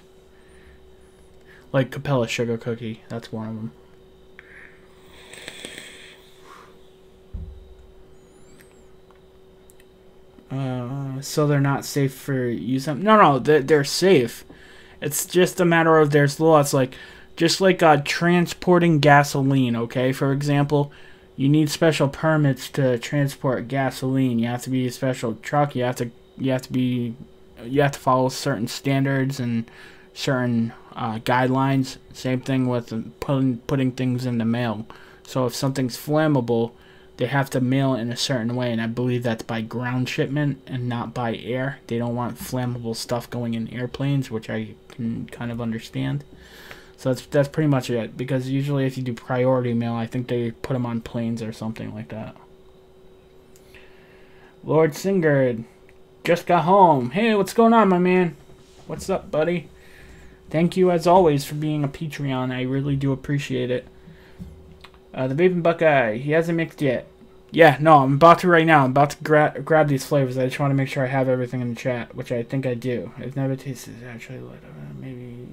Like Capella Sugar Cookie, that's one of them. So they're not safe for use. No, they're safe. It's just a matter of there's laws like. Just like transporting gasoline, okay? For example, you need special permits to transport gasoline. You have to be a special truck. You have to follow certain standards and certain guidelines. Same thing with putting things in the mail. So if something's flammable, they have to mail it in a certain way, and I believe that's by ground shipment and not by air. They don't want flammable stuff going in airplanes, which I can kind of understand. So that's pretty much it, because usually if you do priority mail, I think they put them on planes or something like that. Lord Singard just got home. Hey, what's going on, my man? What's up, buddy? Thank you, as always, for being a Patreon. I really do appreciate it. The Baby Buckeye, he hasn't mixed yet. Yeah, no, I'm about to right now. I'm about to grab these flavors. I just want to make sure I have everything in the chat, which I think I do. I've never tasted it actually. Maybe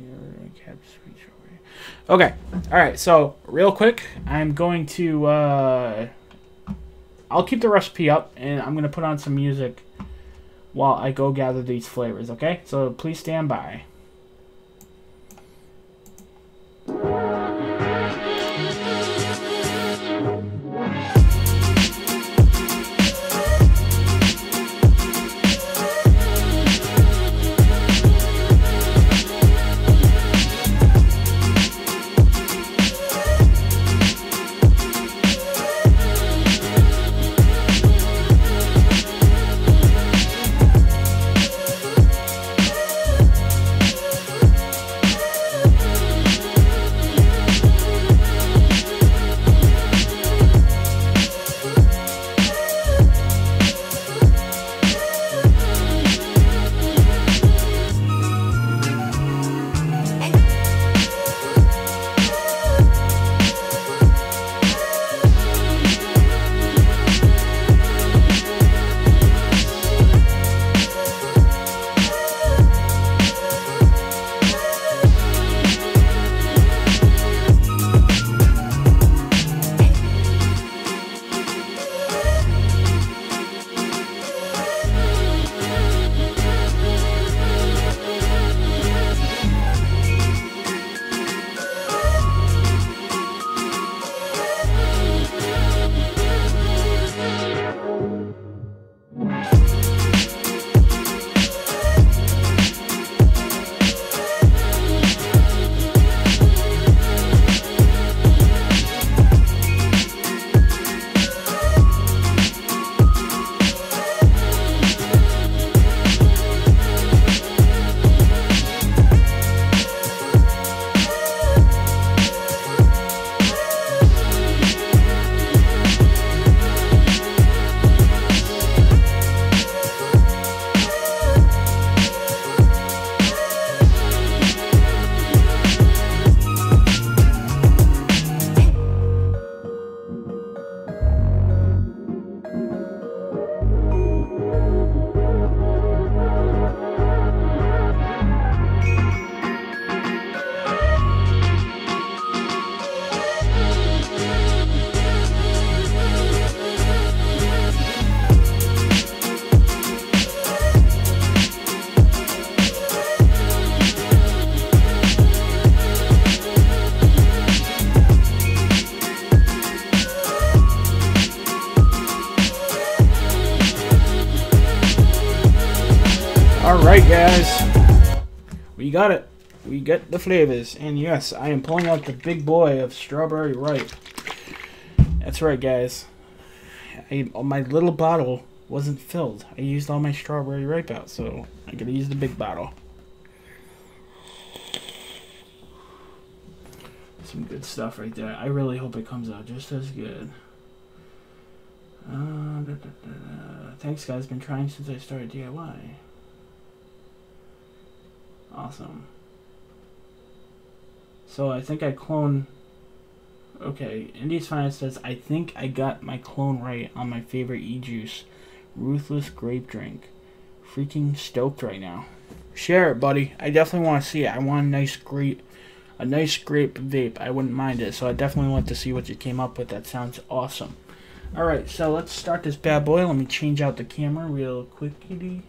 kept sweet strawberry. Okay, all right. So real quick, I'm going to. I'll keep the recipe up, and I'm gonna put on some music while I go gather these flavors. Okay, so please stand by. Alright guys, we got it. We get the flavors. And yes, I am pulling out the big boy of strawberry ripe. That's right guys. My little bottle wasn't filled. I used all my strawberry ripe out, so I gotta use the big bottle. Some good stuff right there. I really hope it comes out just as good. Thanks guys, been trying since I started DIY. Awesome. So I think I clone. Okay, Indy's Finest says, I think I got my clone right on my favorite e-juice. Ruthless Grape Drink. Freaking stoked right now. Share it, buddy. I definitely want to see it. I want a nice grape vape. I wouldn't mind it. So I definitely want to see what you came up with. That sounds awesome. Alright, so let's start this bad boy. Let me change out the camera real quickly.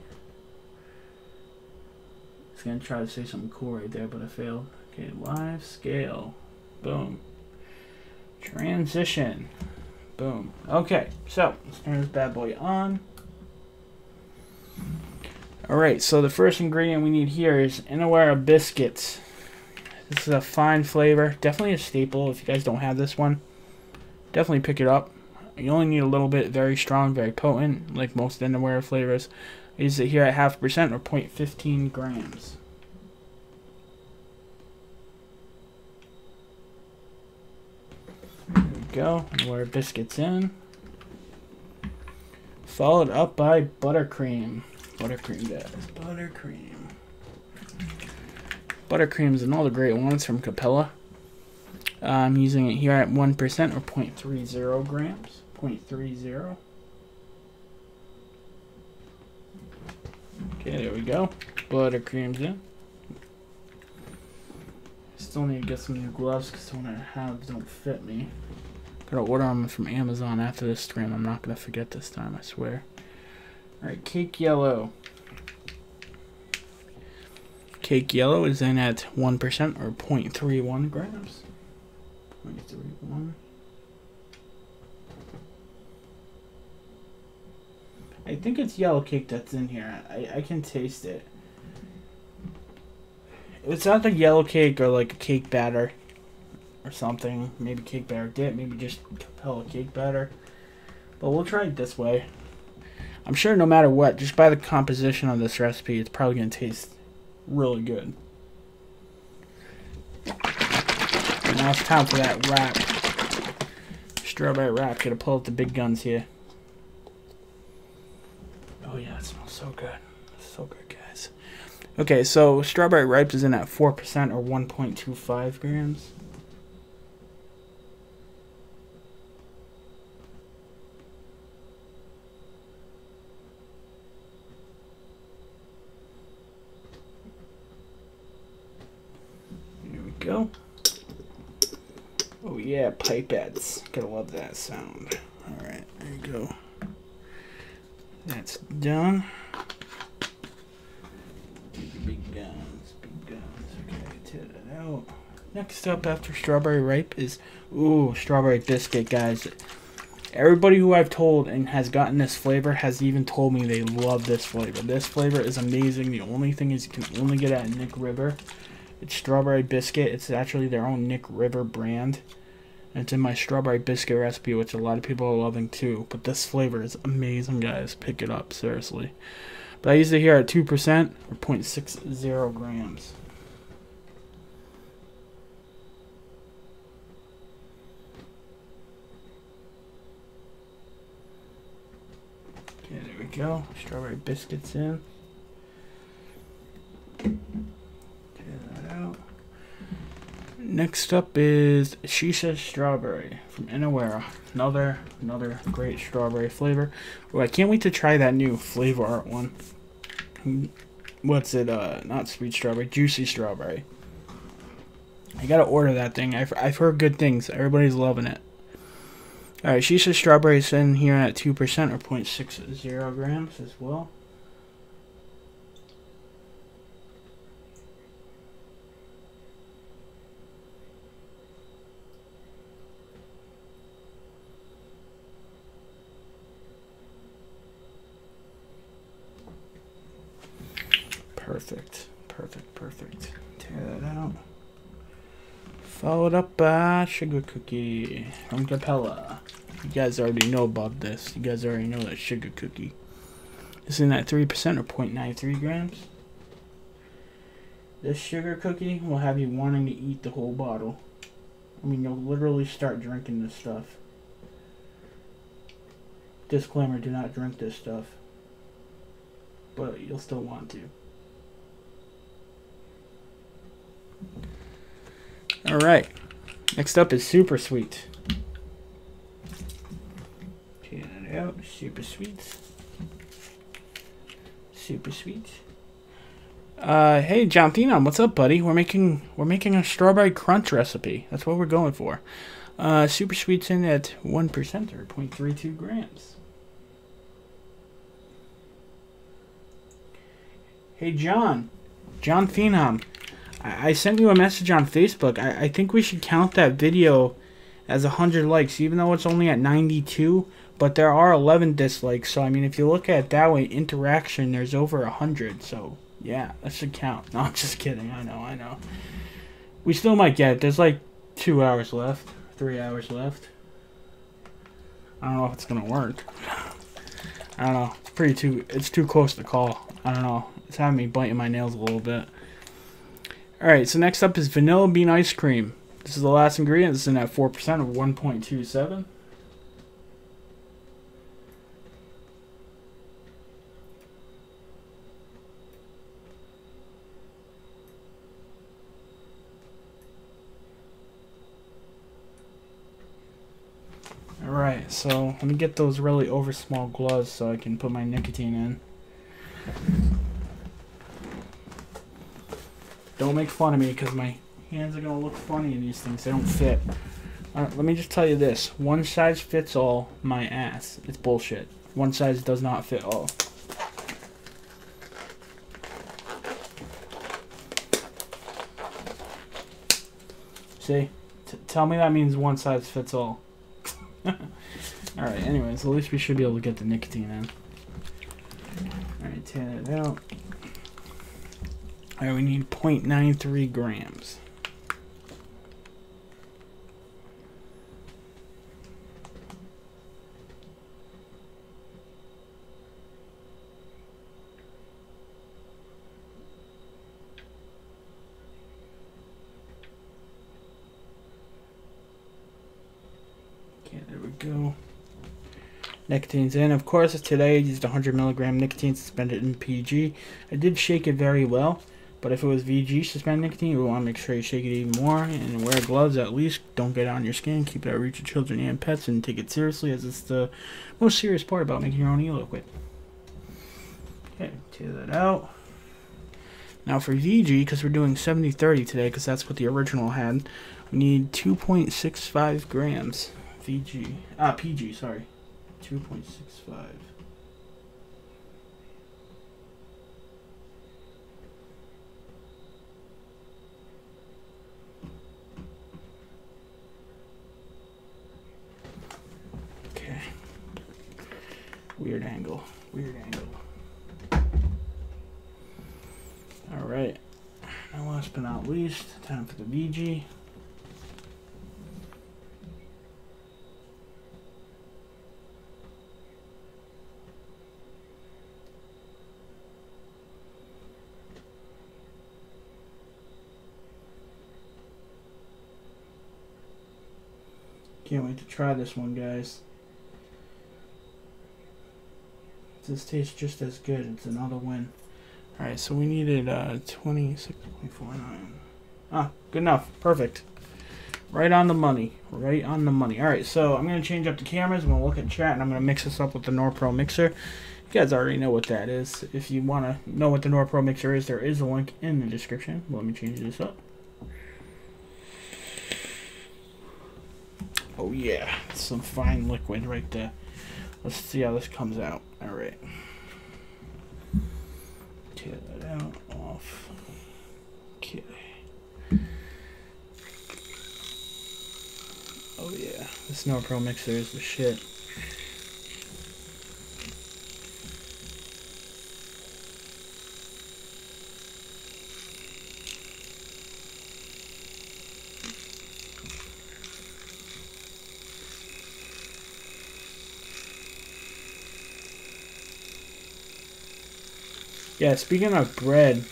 I was going to try to say something cool right there, but I failed. Okay, live scale. Boom. Transition. Boom. Okay, so let's turn this bad boy on. Alright, so the first ingredient we need here is Inawera biscuits. This is a fine flavor. Definitely a staple. If you guys don't have this one, definitely pick it up. You only need a little bit. Very strong, very potent, like most Inawera flavors. I use it here at 0.5% or 0.15 grams. There we go. Inawera biscuits in. Followed up by buttercream. Buttercream, guys. Buttercream. Buttercreams and all the great ones from Capella. I'm using it here at 1% or 0.30 grams. 0.30. Okay, there we go. Buttercream's in. Still need to get some new gloves because the one I have don't fit me. Gotta order them from Amazon after this stream. I'm not gonna forget this time, I swear. Alright, Cake Yellow. Cake Yellow is in at 1% or 0.31 grams. 0.31. I think it's yellow cake that's in here. I can taste it. It's not the yellow cake or like a cake batter or something. Maybe cake batter dip. Maybe just Capella cake batter. But we'll try it this way. I'm sure no matter what, just by the composition of this recipe, it's probably going to taste really good. And now it's time for that wrap. Strawberry wrap. Gotta pull out the big guns here. Oh yeah, it smells so good. So good, guys. Okay, so strawberry ripe is in at 4% or 1.25 grams. Here we go. Oh yeah, pipettes. Gotta love that sound. Alright, there you go. That's done. Big guns, big guns. Okay, take it out. Next up after strawberry ripe is, ooh, strawberry biscuit, guys. Everybody who I've told and has gotten this flavor has even told me they love this flavor. This flavor is amazing. The only thing is you can only get it at Nick River. It's strawberry biscuit. It's actually their own Nick River brand. And it's in my strawberry biscuit recipe, which a lot of people are loving too. But this flavor is amazing, guys. Pick it up, seriously. But I use it here at 2% or 0.60 grams. Okay, there we go. Strawberry biscuits in. Get that out. Next up is Shisha Strawberry from Inawera. Another great strawberry flavor. Oh, I can't wait to try that new Flavor Art one. What's it? Not sweet strawberry, juicy strawberry. I gotta order that thing. I've heard good things. Everybody's loving it. Alright, Shisha Strawberry is in here at 2% or 0.60 grams as well. Perfect, perfect, perfect. Tear that out. Followed up by sugar cookie from Capella. You guys already know about this. You guys already know that sugar cookie. This is in at 3% or 0.93 grams. This sugar cookie will have you wanting to eat the whole bottle. I mean, you'll literally start drinking this stuff. Disclaimer, do not drink this stuff. But you'll still want to. Alright, next up is Super Sweet. Check it out, Super Sweet. Super Sweet. Hey John Thenon, what's up, buddy? We're making a strawberry crunch recipe. That's what we're going for. Super Sweet's in at 1% or 0.32 grams. Hey John Phenom, I sent you a message on Facebook. I think we should count that video as 100 likes, even though it's only at 92. But there are 11 dislikes, so I mean, if you look at it that way, interaction, there's over 100. So yeah, that should count. No, I'm just kidding. I know. We still might get it. There's like 2 hours left, 3 hours left. I don't know if it's gonna work. I don't know. It's too close to call. I don't know. It's having me biting my nails a little bit. Alright, so next up is vanilla bean ice cream. This is the last ingredient. It's in at 4% of 1.27. Alright, so let me get those really over small gloves so I can put my nicotine in. Don't make fun of me because my hands are going to look funny in these things. They don't fit. Let me just tell you this. One size fits all, my ass. It's bullshit. One size does not fit all. See? Tell me that means one size fits all. Alright, anyways, at least we should be able to get the nicotine in. Alright, take it out. Alright, we need 0.93 grams. Okay, there we go. Nicotine's in. Of course, today I used 100 milligram nicotine suspended in PG. I did shake it very well, but if it was VG suspended nicotine, we want to make sure you shake it even more and wear gloves at least. Don't get it on your skin. Keep it out of reach of children and pets and take it seriously, as it's the most serious part about making your own e-liquid. Okay, take that out. Now for VG, because we're doing 70-30 today, because that's what the original had, we need 2.65 grams. VG. PG, sorry. 2.65. Okay. Weird angle. Weird angle. Alright. Now last but not least, time for the VG. Can't wait to try this one, guys. This tastes just as good. It's another win. Alright, so we needed 26.49. Ah, good enough. Perfect. Right on the money. Right on the money. Alright, so I'm going to change up the cameras. I'm going to look at chat, and I'm going to mix this up with the NorPro mixer. You guys already know what that is. If you want to know what the NorPro mixer is, there is a link in the description. Let me change this up. Oh yeah, some fine liquid right there. Let's see how this comes out. Alright. Tear that out, off. Okay. Oh yeah, this NorPro mixer is the shit. Yeah, speaking of bread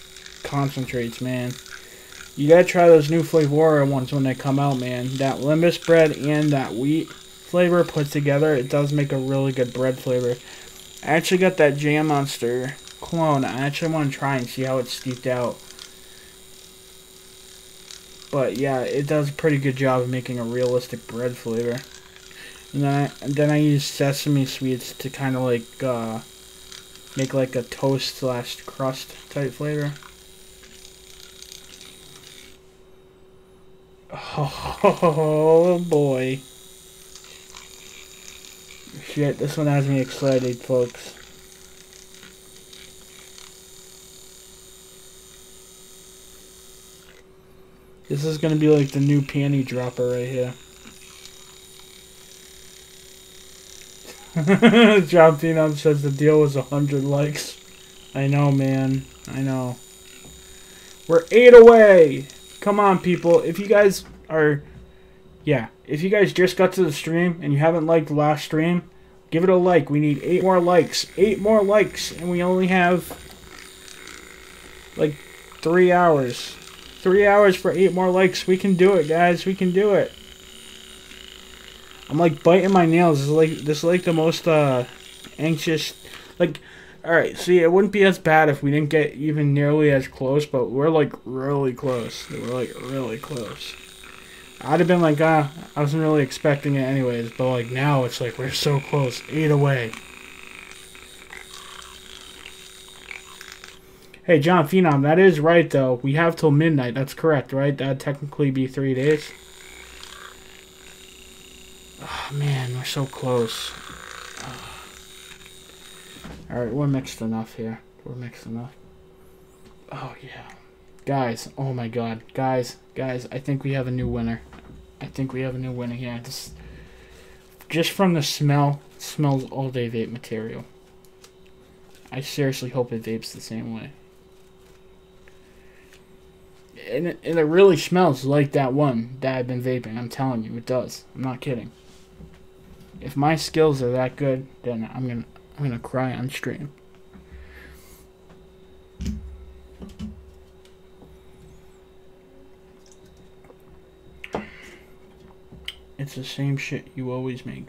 concentrates, man, you gotta try those new Flavora ones when they come out, man. That Limbus bread and that wheat flavor put together, it does make a really good bread flavor. I actually got that Jam Monster clone. I actually want to try and see how it's steeped out. But yeah, it does a pretty good job of making a realistic bread flavor. And then I use sesame sweets to kind of like make like a toast slash crust type flavor. Oh boy. Shit, this one has me excited, folks. This is gonna be like the new panty dropper right here. John Phenom says the deal was 100 likes. I know, man. I know. We're 8 away. Come on, people. If you guys are... Yeah. If you guys just got to the stream and you haven't liked the last stream, give it a like. We need 8 more likes. 8 more likes. And we only have... like 3 hours. 3 hours for 8 more likes. We can do it, guys. We can do it. I'm like biting my nails. This is like the most anxious. Like, all right. See, it wouldn't be as bad if we didn't get even nearly as close, but we're like really close. We're like really close. I'd have been like, I wasn't really expecting it anyways, but like now it's like we're so close. 8 away. Hey, John Phenom, that is right though. We have till midnight. That's correct, right? That'd technically be 3 days. Oh man, we're so close. Alright, we're mixed enough here. We're mixed enough. Oh yeah. Guys, oh my god. Guys, I think we have a new winner. I think we have a new winner here. Just from the smell, it smells all day vape material. I seriously hope it vapes the same way. And it really smells like that one that I've been vaping. I'm telling you, it does. I'm not kidding. If my skills are that good, then I'm gonna cry on stream. It's the same shit you always make.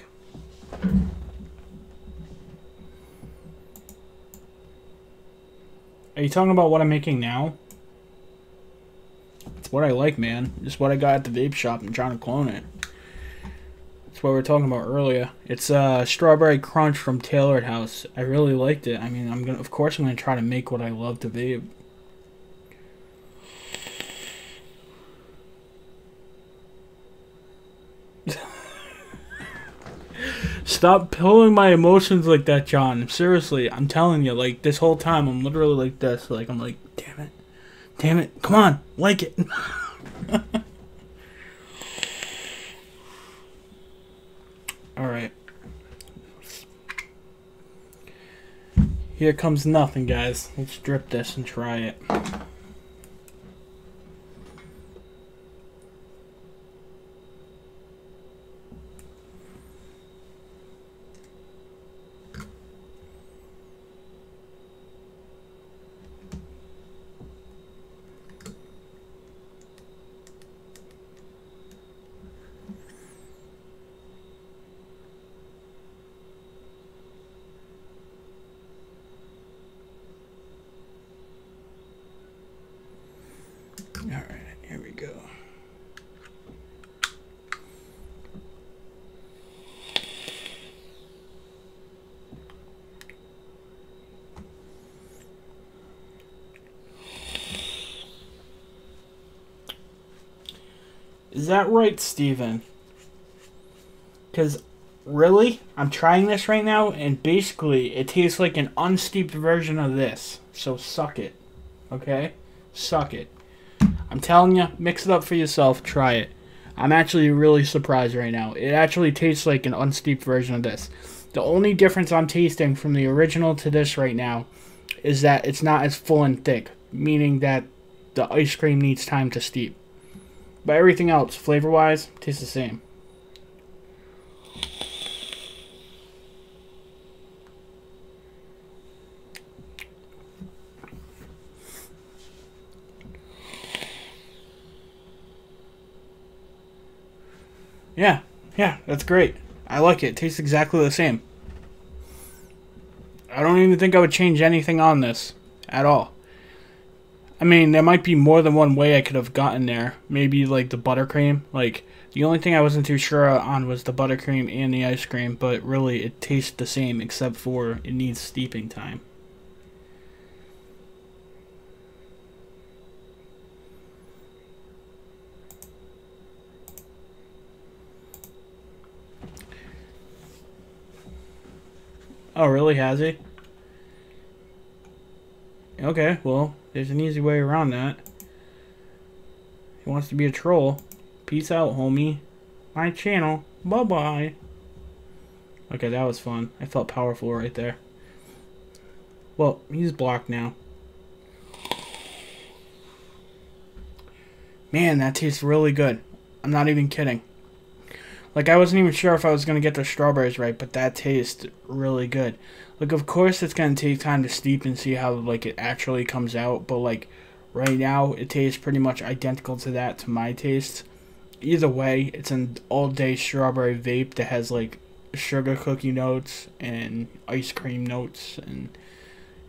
Are you talking about what I'm making now? It's what I like, man. It's what I got at the vape shop. I'm trying to clone it. That's what we were talking about earlier. It's Strawberry Crunch from Tailored House. I really liked it. I mean, of course I'm gonna try to make what I love to vape. Stop pulling my emotions like that, John. Seriously, I'm telling you, like, this whole time, I'm literally like this. Like, I'm like, damn it. Damn it. Come on. Like it. Alright. Here comes nothing, guys. Let's drip this and try it. Alright, here we go. Is that right, Steven? Because, really? I'm trying this right now, and basically, it tastes like an unsteeped version of this. So, suck it. Okay? Suck it. I'm telling you, mix it up for yourself. Try it. I'm actually really surprised right now. It actually tastes like an unsteeped version of this. The only difference I'm tasting from the original to this right now is that it's not as full and thick, meaning that the ice cream needs time to steep. But everything else, flavor-wise, tastes the same. Yeah, that's great. I like it. It tastes exactly the same. I don't even think I would change anything on this at all. I mean, there might be more than one way I could have gotten there. Maybe like the buttercream. Like, the only thing I wasn't too sure on was the buttercream and the ice cream, but really it tastes the same except for it needs steeping time. Oh, really? Has he? Okay, well, there's an easy way around that. He wants to be a troll. Peace out, homie. My channel. Bye-bye. Okay, that was fun. I felt powerful right there. Well, he's blocked now. Man, that tastes really good. I'm not even kidding. Like, I wasn't even sure if I was going to get the strawberries right, but that tastes really good. Like, of course it's going to take time to steep and see how, like, it actually comes out. But, like, right now, it tastes pretty much identical to that, to my taste. Either way, it's an all-day strawberry vape that has, like, sugar cookie notes and ice cream notes. And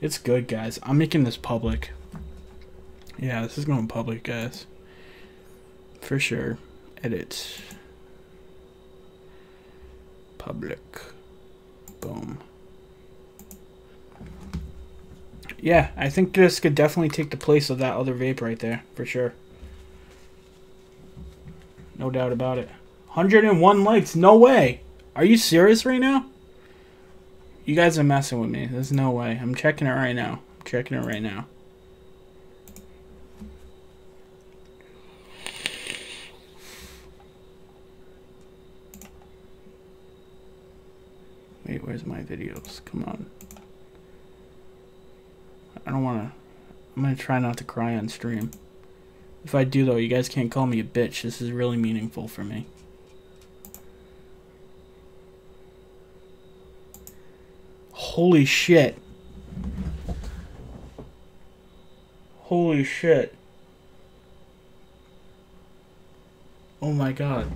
it's good, guys. I'm making this public. Yeah, this is going public, guys. For sure. Edit. Public. Boom. Yeah, I think this could definitely take the place of that other vape right there, for sure. No doubt about it. 101 likes, no way. Are you serious right now? You guys are messing with me. There's no way. I'm checking it right now. I'm checking it right now. Wait, where's my videos? Come on. I don't want to... I'm going to try not to cry on stream. If I do, though, you guys can't call me a bitch. This is really meaningful for me. Holy shit. Holy shit. Oh my god.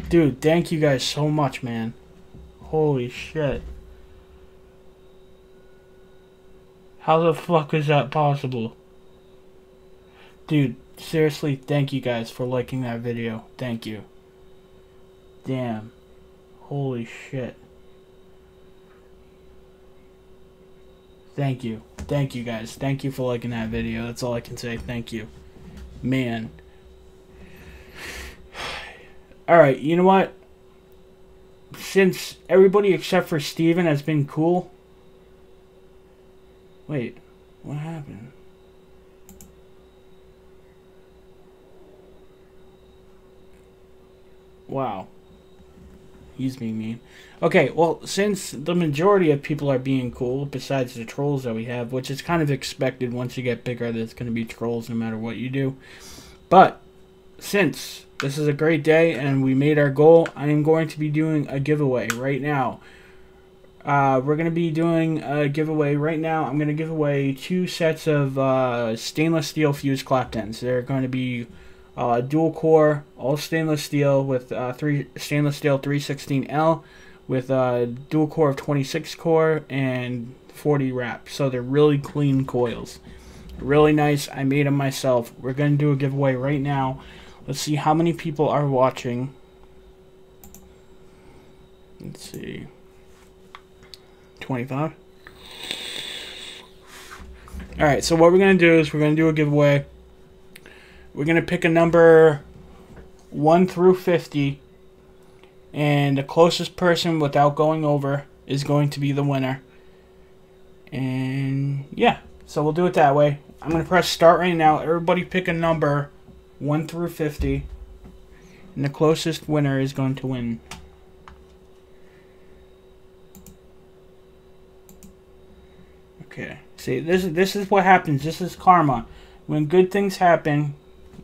Dude, thank you guys so much, man. Holy shit. How the fuck is that possible? Dude, seriously, thank you guys for liking that video. Thank you. Damn. Holy shit. Thank you. Thank you guys. Thank you for liking that video. That's all I can say. Thank you. Man. Alright, you know what? Since everybody except for Steven has been cool... Wait, what happened? Wow. He's being mean. Okay, well, since the majority of people are being cool, besides the trolls that we have, which is kind of expected once you get bigger, there's going to be trolls no matter what you do. But, since this is a great day and we made our goal, I am going to be doing a giveaway right now. We're going to be doing a giveaway right now. I'm going to give away 2 sets of stainless steel fuse claptons. They're going to be dual core, all stainless steel with stainless steel 316L with dual core of 26 core and 40 wrap. So they're really clean coils. Really nice. I made them myself. We're going to do a giveaway right now. Let's see how many people are watching. Let's see. 25. Alright, so what we're going to do is we're going to do a giveaway. We're going to pick a number 1 through 50. And the closest person without going over is going to be the winner. And yeah, so we'll do it that way. I'm going to press start right now. Everybody pick a number 1 through 50. And the closest winner is going to win. Okay. See, this is what happens. This is karma. When good things happen,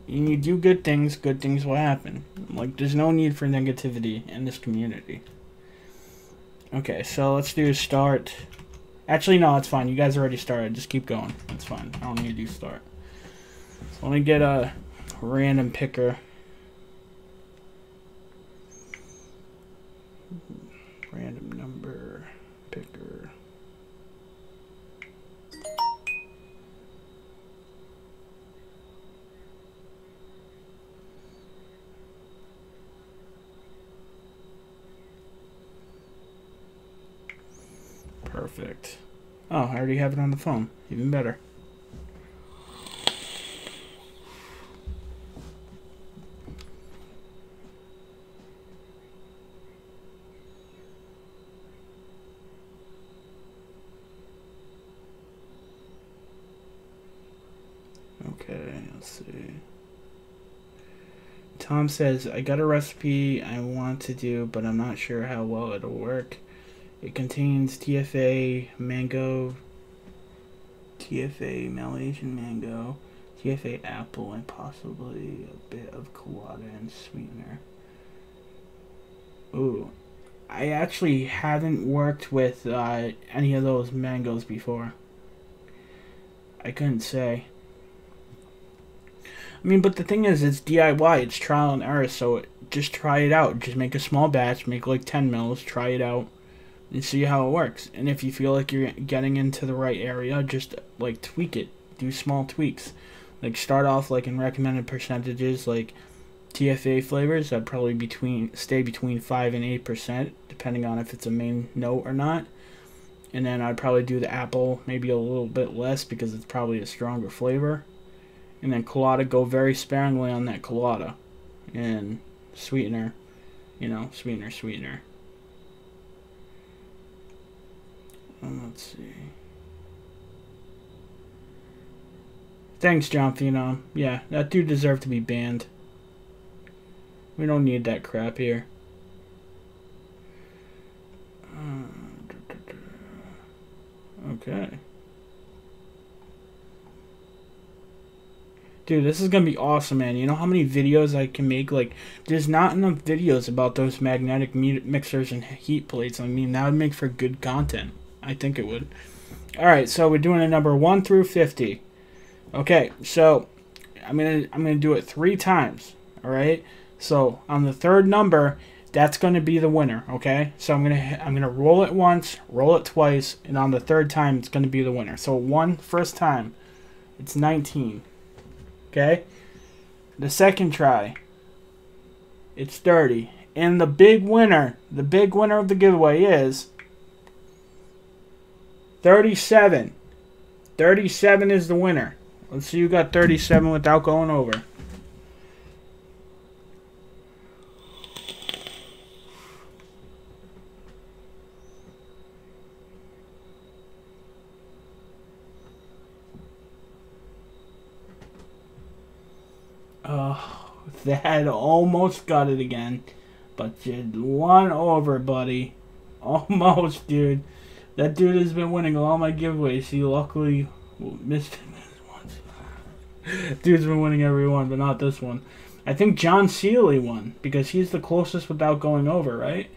and you do good things will happen. Like, there's no need for negativity in this community. Okay, so let's do start. Actually, no, it's fine. You guys already started. Just keep going. It's fine. I don't need to do start. So let me get a random picker. Random number picker. Perfect. Oh, I already have it on the phone. Even better. Okay, let's see. Tom says, I got a recipe I want to do, but I'm not sure how well it'll work. It contains TFA mango, TFA Malaysian mango, TFA apple, and possibly a bit of colada and sweetener. Ooh, I actually haven't worked with any of those mangoes before. I couldn't say. I mean, but the thing is, it's DIY, it's trial and error, so just try it out. Just make a small batch, make like 10 mils, try it out. And see how it works. And if you feel like you're getting into the right area, just like tweak it. Do small tweaks. Like start off like in recommended percentages, like TFA flavors. I'd probably stay between 5 and 8%, depending on if it's a main note or not. And then I'd probably do the apple maybe a little bit less because it's probably a stronger flavor. And then colada, go very sparingly on that colada. And sweetener, you know, sweetener. Let's see. Thanks, John Phenom. Yeah, that dude deserved to be banned. We don't need that crap here. Okay. Dude, this is gonna be awesome, man. You know how many videos I can make? Like, there's not enough videos about those magnetic mixers and heat plates. I mean, that would make for good content. I think it would. Alright, so we're doing a number 1 through 50. Okay, so I'm gonna do it 3 times. Alright? So on the third number, that's gonna be the winner, okay? So I'm gonna roll it once, roll it twice, and on the third time it's gonna be the winner. So first time, it's 19. Okay? The second try, it's 30. And the big winner of the giveaway is 37. 37 is the winner. Let's see who got 37 without going over. Oh, that almost got it again. But just one over, buddy. Almost, dude. That dude has been winning all my giveaways. He luckily missed it once. Dude's been winning every one, but not this one. I think John Seeley won, because he's the closest without going over, right?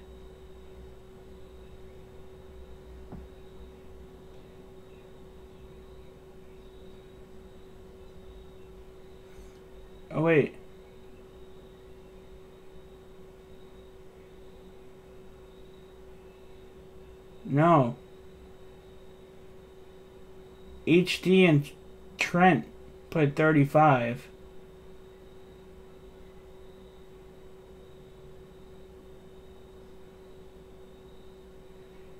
Oh, wait. No. HD and Trent put 35.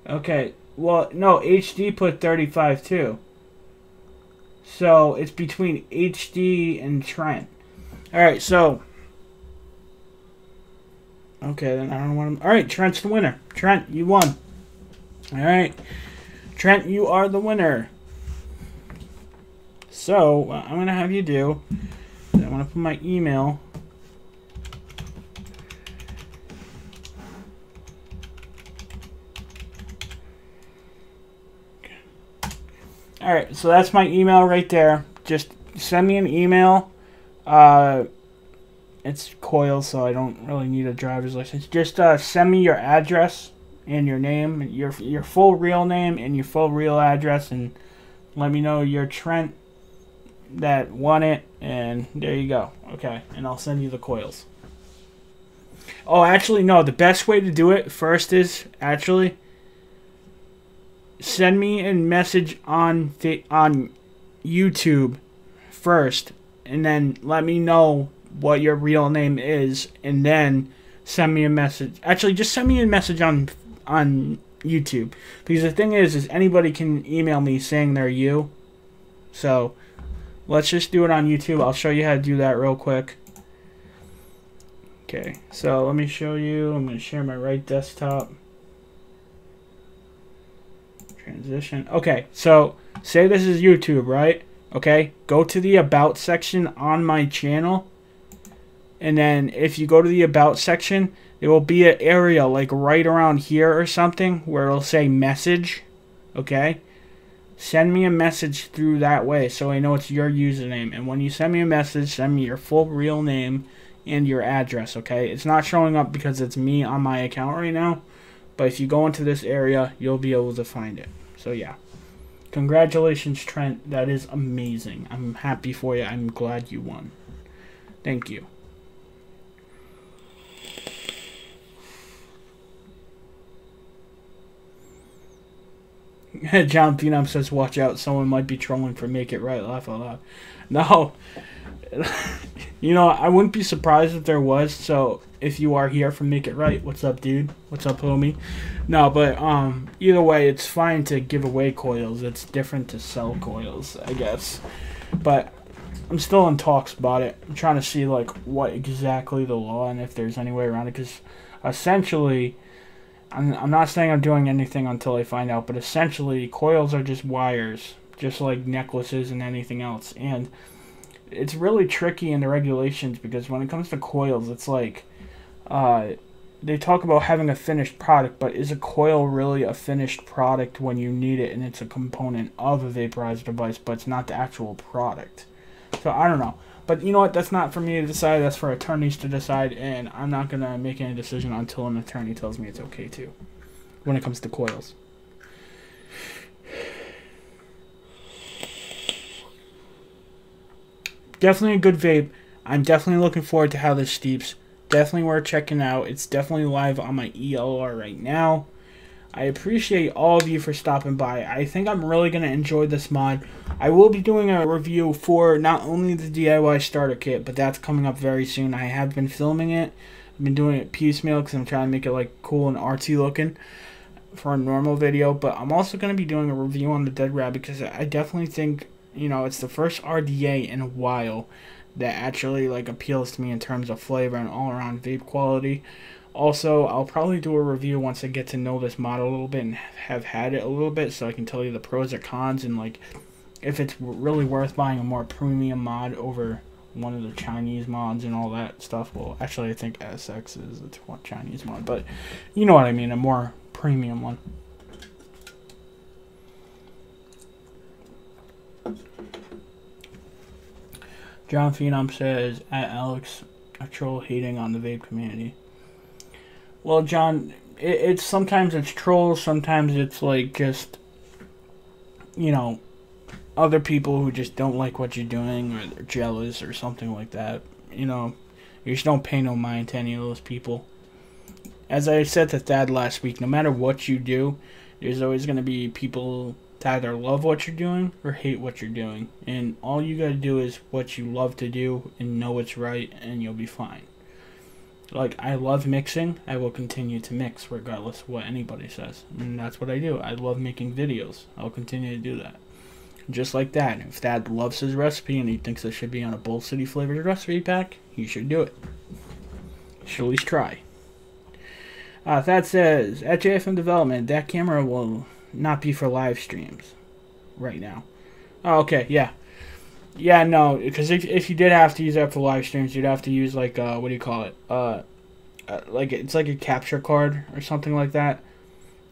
Okay. Well, no, HD put 35 too. So it's between HD and Trent. Alright, so. Okay, then I don't want to. Alright, Trent's the winner. Trent, you won. Alright. Trent, you are the winner. So, what I'm going to have you do is I want to put my email. Alright, so that's my email right there. Just send me an email. It's Coyle, so I don't really need a driver's license. Just send me your address and your name, your full real name and your full real address, and let me know you're Trent that won it, and there you go. Okay, and I'll send you the coils. Oh, actually, no. The best way to do it first is actually send me a message on YouTube first, and then let me know what your real name is, and then send me a message. Actually, just send me a message on YouTube, because the thing is anybody can email me saying they're you. So let's just do it on YouTube. I'll show you how to do that real quick. Okay, so let me show you. I'm going to share my right desktop. Transition. Okay, so say this is YouTube, right? Okay, go to the About section on my channel. And then if you go to the About section, there will be an area like right around here or something where it'll say message. Okay? Send me a message through that way so I know it's your username. And when you send me a message, send me your full real name and your address, okay? It's not showing up because it's me on my account right now. But if you go into this area, you'll be able to find it. So yeah. Congratulations, Trent. That is amazing. I'm happy for you. I'm glad you won. Thank you. John Phenom says, watch out, someone might be trolling for Make It Right, laugh out loud. No, You know, I wouldn't be surprised if there was. So if you are here from Make It Right, what's up, dude? What's up, homie? No, but either way, it's fine to give away coils. It's different to sell coils, I guess. But I'm still in talks about it. I'm trying to see like what exactly the law and if there's any way around it. Because essentially, I'm not saying I'm doing anything until I find out. But essentially, coils are just wires, just like necklaces and anything else. And it's really tricky in the regulations because when it comes to coils, it's like they talk about having a finished product, but is a coil really a finished product when you need it and it's a component of a vaporizer device, but it's not the actual product? So I don't know. But you know what? That's not for me to decide. That's for attorneys to decide, and I'm not going to make any decision until an attorney tells me it's okay to when it comes to coils. Definitely a good vape. I'm definitely looking forward to how this steeps. Definitely worth checking out. It's definitely live on my ELR right now. I appreciate all of you for stopping by. I think I'm really going to enjoy this mod. I will be doing a review for not only the DIY starter kit, but that's coming up very soon. I have been filming it. I've been doing it piecemeal because I'm trying to make it like cool and artsy looking for a normal video. But I'm also going to be doing a review on the Dead Rabbit because I definitely think, you know, it's the first RDA in a while that actually like appeals to me in terms of flavor and all around vape quality. Also, I'll probably do a review once I get to know this mod a little bit and have had it a little bit, so I can tell you the pros or cons and like if it's really worth buying a more premium mod over one of the Chinese mods and all that stuff. Well, actually, I think SX is a Chinese mod, but you know what I mean, a more premium one. John Phenom says, at Alex, a troll hating on the vape community. Well, John, it's sometimes it's trolls, sometimes it's like just, you know, other people who just don't like what you're doing or they're jealous or something like that. You know, you just don't pay no mind to any of those people. As I said to Thad last week, no matter what you do, there's always going to be people that either love what you're doing or hate what you're doing. And all you got to do is what you love to do and know it's right, and you'll be fine. Like, I love mixing. I will continue to mix regardless of what anybody says. And that's what I do. I love making videos. I'll continue to do that. Just like that. If Thad loves his recipe and he thinks it should be on a Bull City flavored recipe pack, he should do it. He should at least try. Thad says, at JFM Development, that camera will not be for live streams right now. Oh, okay, yeah. Yeah, no, because if you did have to use that for live streams, you'd have to use, like, what do you call it? Like, it's like a capture card or something like that.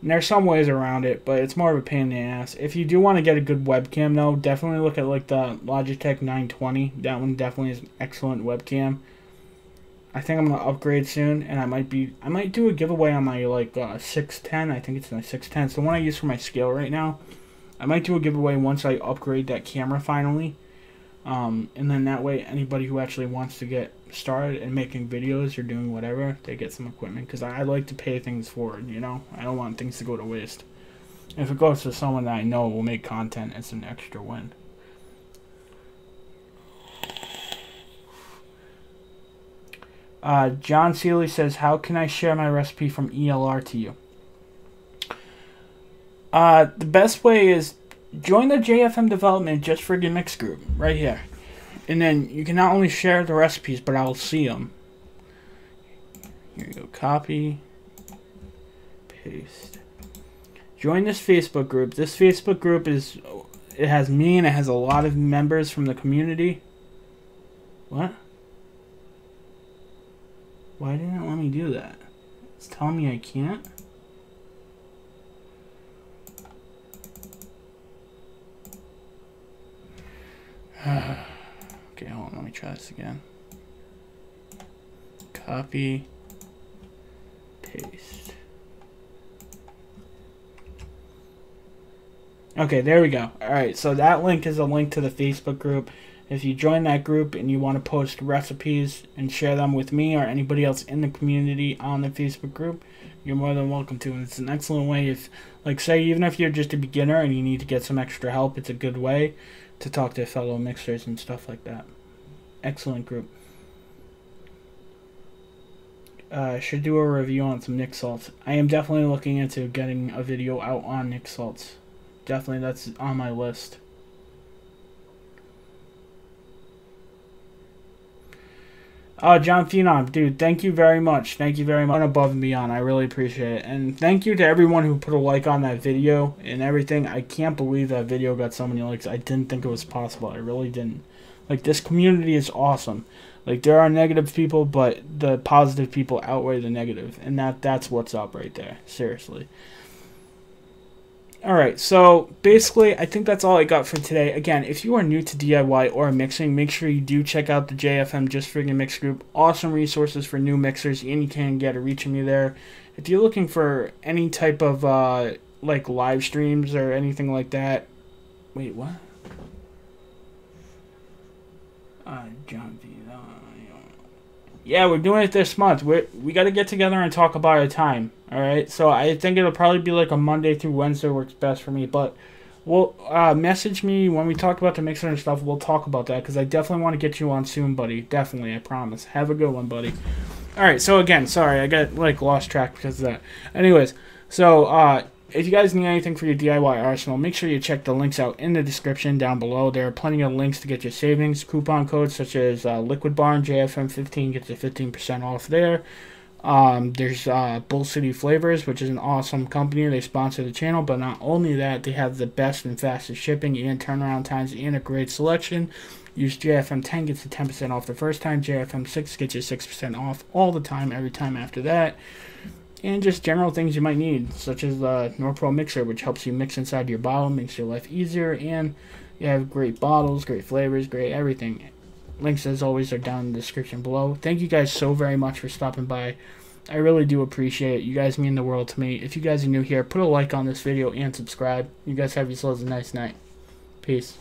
And there's some ways around it, but it's more of a pain in the ass. If you do want to get a good webcam, though, definitely look at, like, the Logitech 920. That one definitely is an excellent webcam. I think I'm going to upgrade soon, and I might do a giveaway on my, like, 610. I think it's my 610. It's the one I use for my scale right now. I might do a giveaway once I upgrade that camera finally. And then that way, anybody who actually wants to get started and making videos or doing whatever, they get some equipment. Because I like to pay things forward, you know? I don't want things to go to waste. If it goes to someone that I know will make content, it's an extra win. John Seeley says, how can I share my recipe from ELR to you? The best way is join the JFM Development Just Friggin Mix group right here. And then you can not only share the recipes, but I'll see them. Here you go. Copy. Paste. Join this Facebook group. This Facebook group it has me and it has a lot of members from the community. What? Why didn't it let me do that? It's telling me I can't? Okay, hold on, let me try this again. Copy, paste. Okay, there we go. Alright, so that link is a link to the Facebook group. If you join that group and you want to post recipes and share them with me or anybody else in the community on the Facebook group, you're more than welcome to. And it's an excellent way if, like, say, even if you're just a beginner and you need to get some extra help, it's a good way to talk to fellow mixers and stuff like that. Excellent group. Should do a review on some Nick salts. I am definitely looking into getting a video out on Nick salts. Definitely, that's on my list. John Phenom, dude, thank you very much. Thank you very much. Above and beyond, I really appreciate it. And thank you to everyone who put a like on that video and everything. I can't believe that video got so many likes. I didn't think it was possible. I really didn't. Like, this community is awesome. Like, there are negative people, but the positive people outweigh the negative. And that's what's up right there. Seriously. Alright, so basically, I think that's all I got for today. Again, if you are new to DIY or mixing, make sure you do check out the JFM Just Friggin' Mix group. Awesome resources for new mixers, and you can get a reach of me there. If you're looking for any type of, like, live streams or anything like that. Wait, what? John V. Yeah, we're doing it this month. We got to get together and talk about our time. All right, so I think it'll probably be like a Monday through Wednesday works best for me. But we'll message me when we talk about the mixer and stuff. We'll talk about that because I definitely want to get you on soon, buddy. Definitely, I promise. Have a good one, buddy. All right, so again, sorry, I got like lost track because of that. Anyways, so if you guys need anything for your DIY arsenal, make sure you check the links out in the description down below. There are plenty of links to get your savings. Coupon codes such as Liquid Barn, JFM15 gets you 15% off there. There's Bull City Flavors, which is an awesome company. They sponsor the channel, but not only that, they have the best and fastest shipping and turnaround times and a great selection. Use JFM10, gets you 10% off the first time. JFM6 gets you 6% off all the time, every time after that. And just general things you might need, such as the Norpro Mixer, which helps you mix inside your bottle, makes your life easier, and you have great bottles, great flavors, great everything. Links, as always, are down in the description below. Thank you guys so very much for stopping by. I really do appreciate it. You guys mean the world to me. If you guys are new here, put a like on this video and subscribe. You guys have yourselves a nice night. Peace.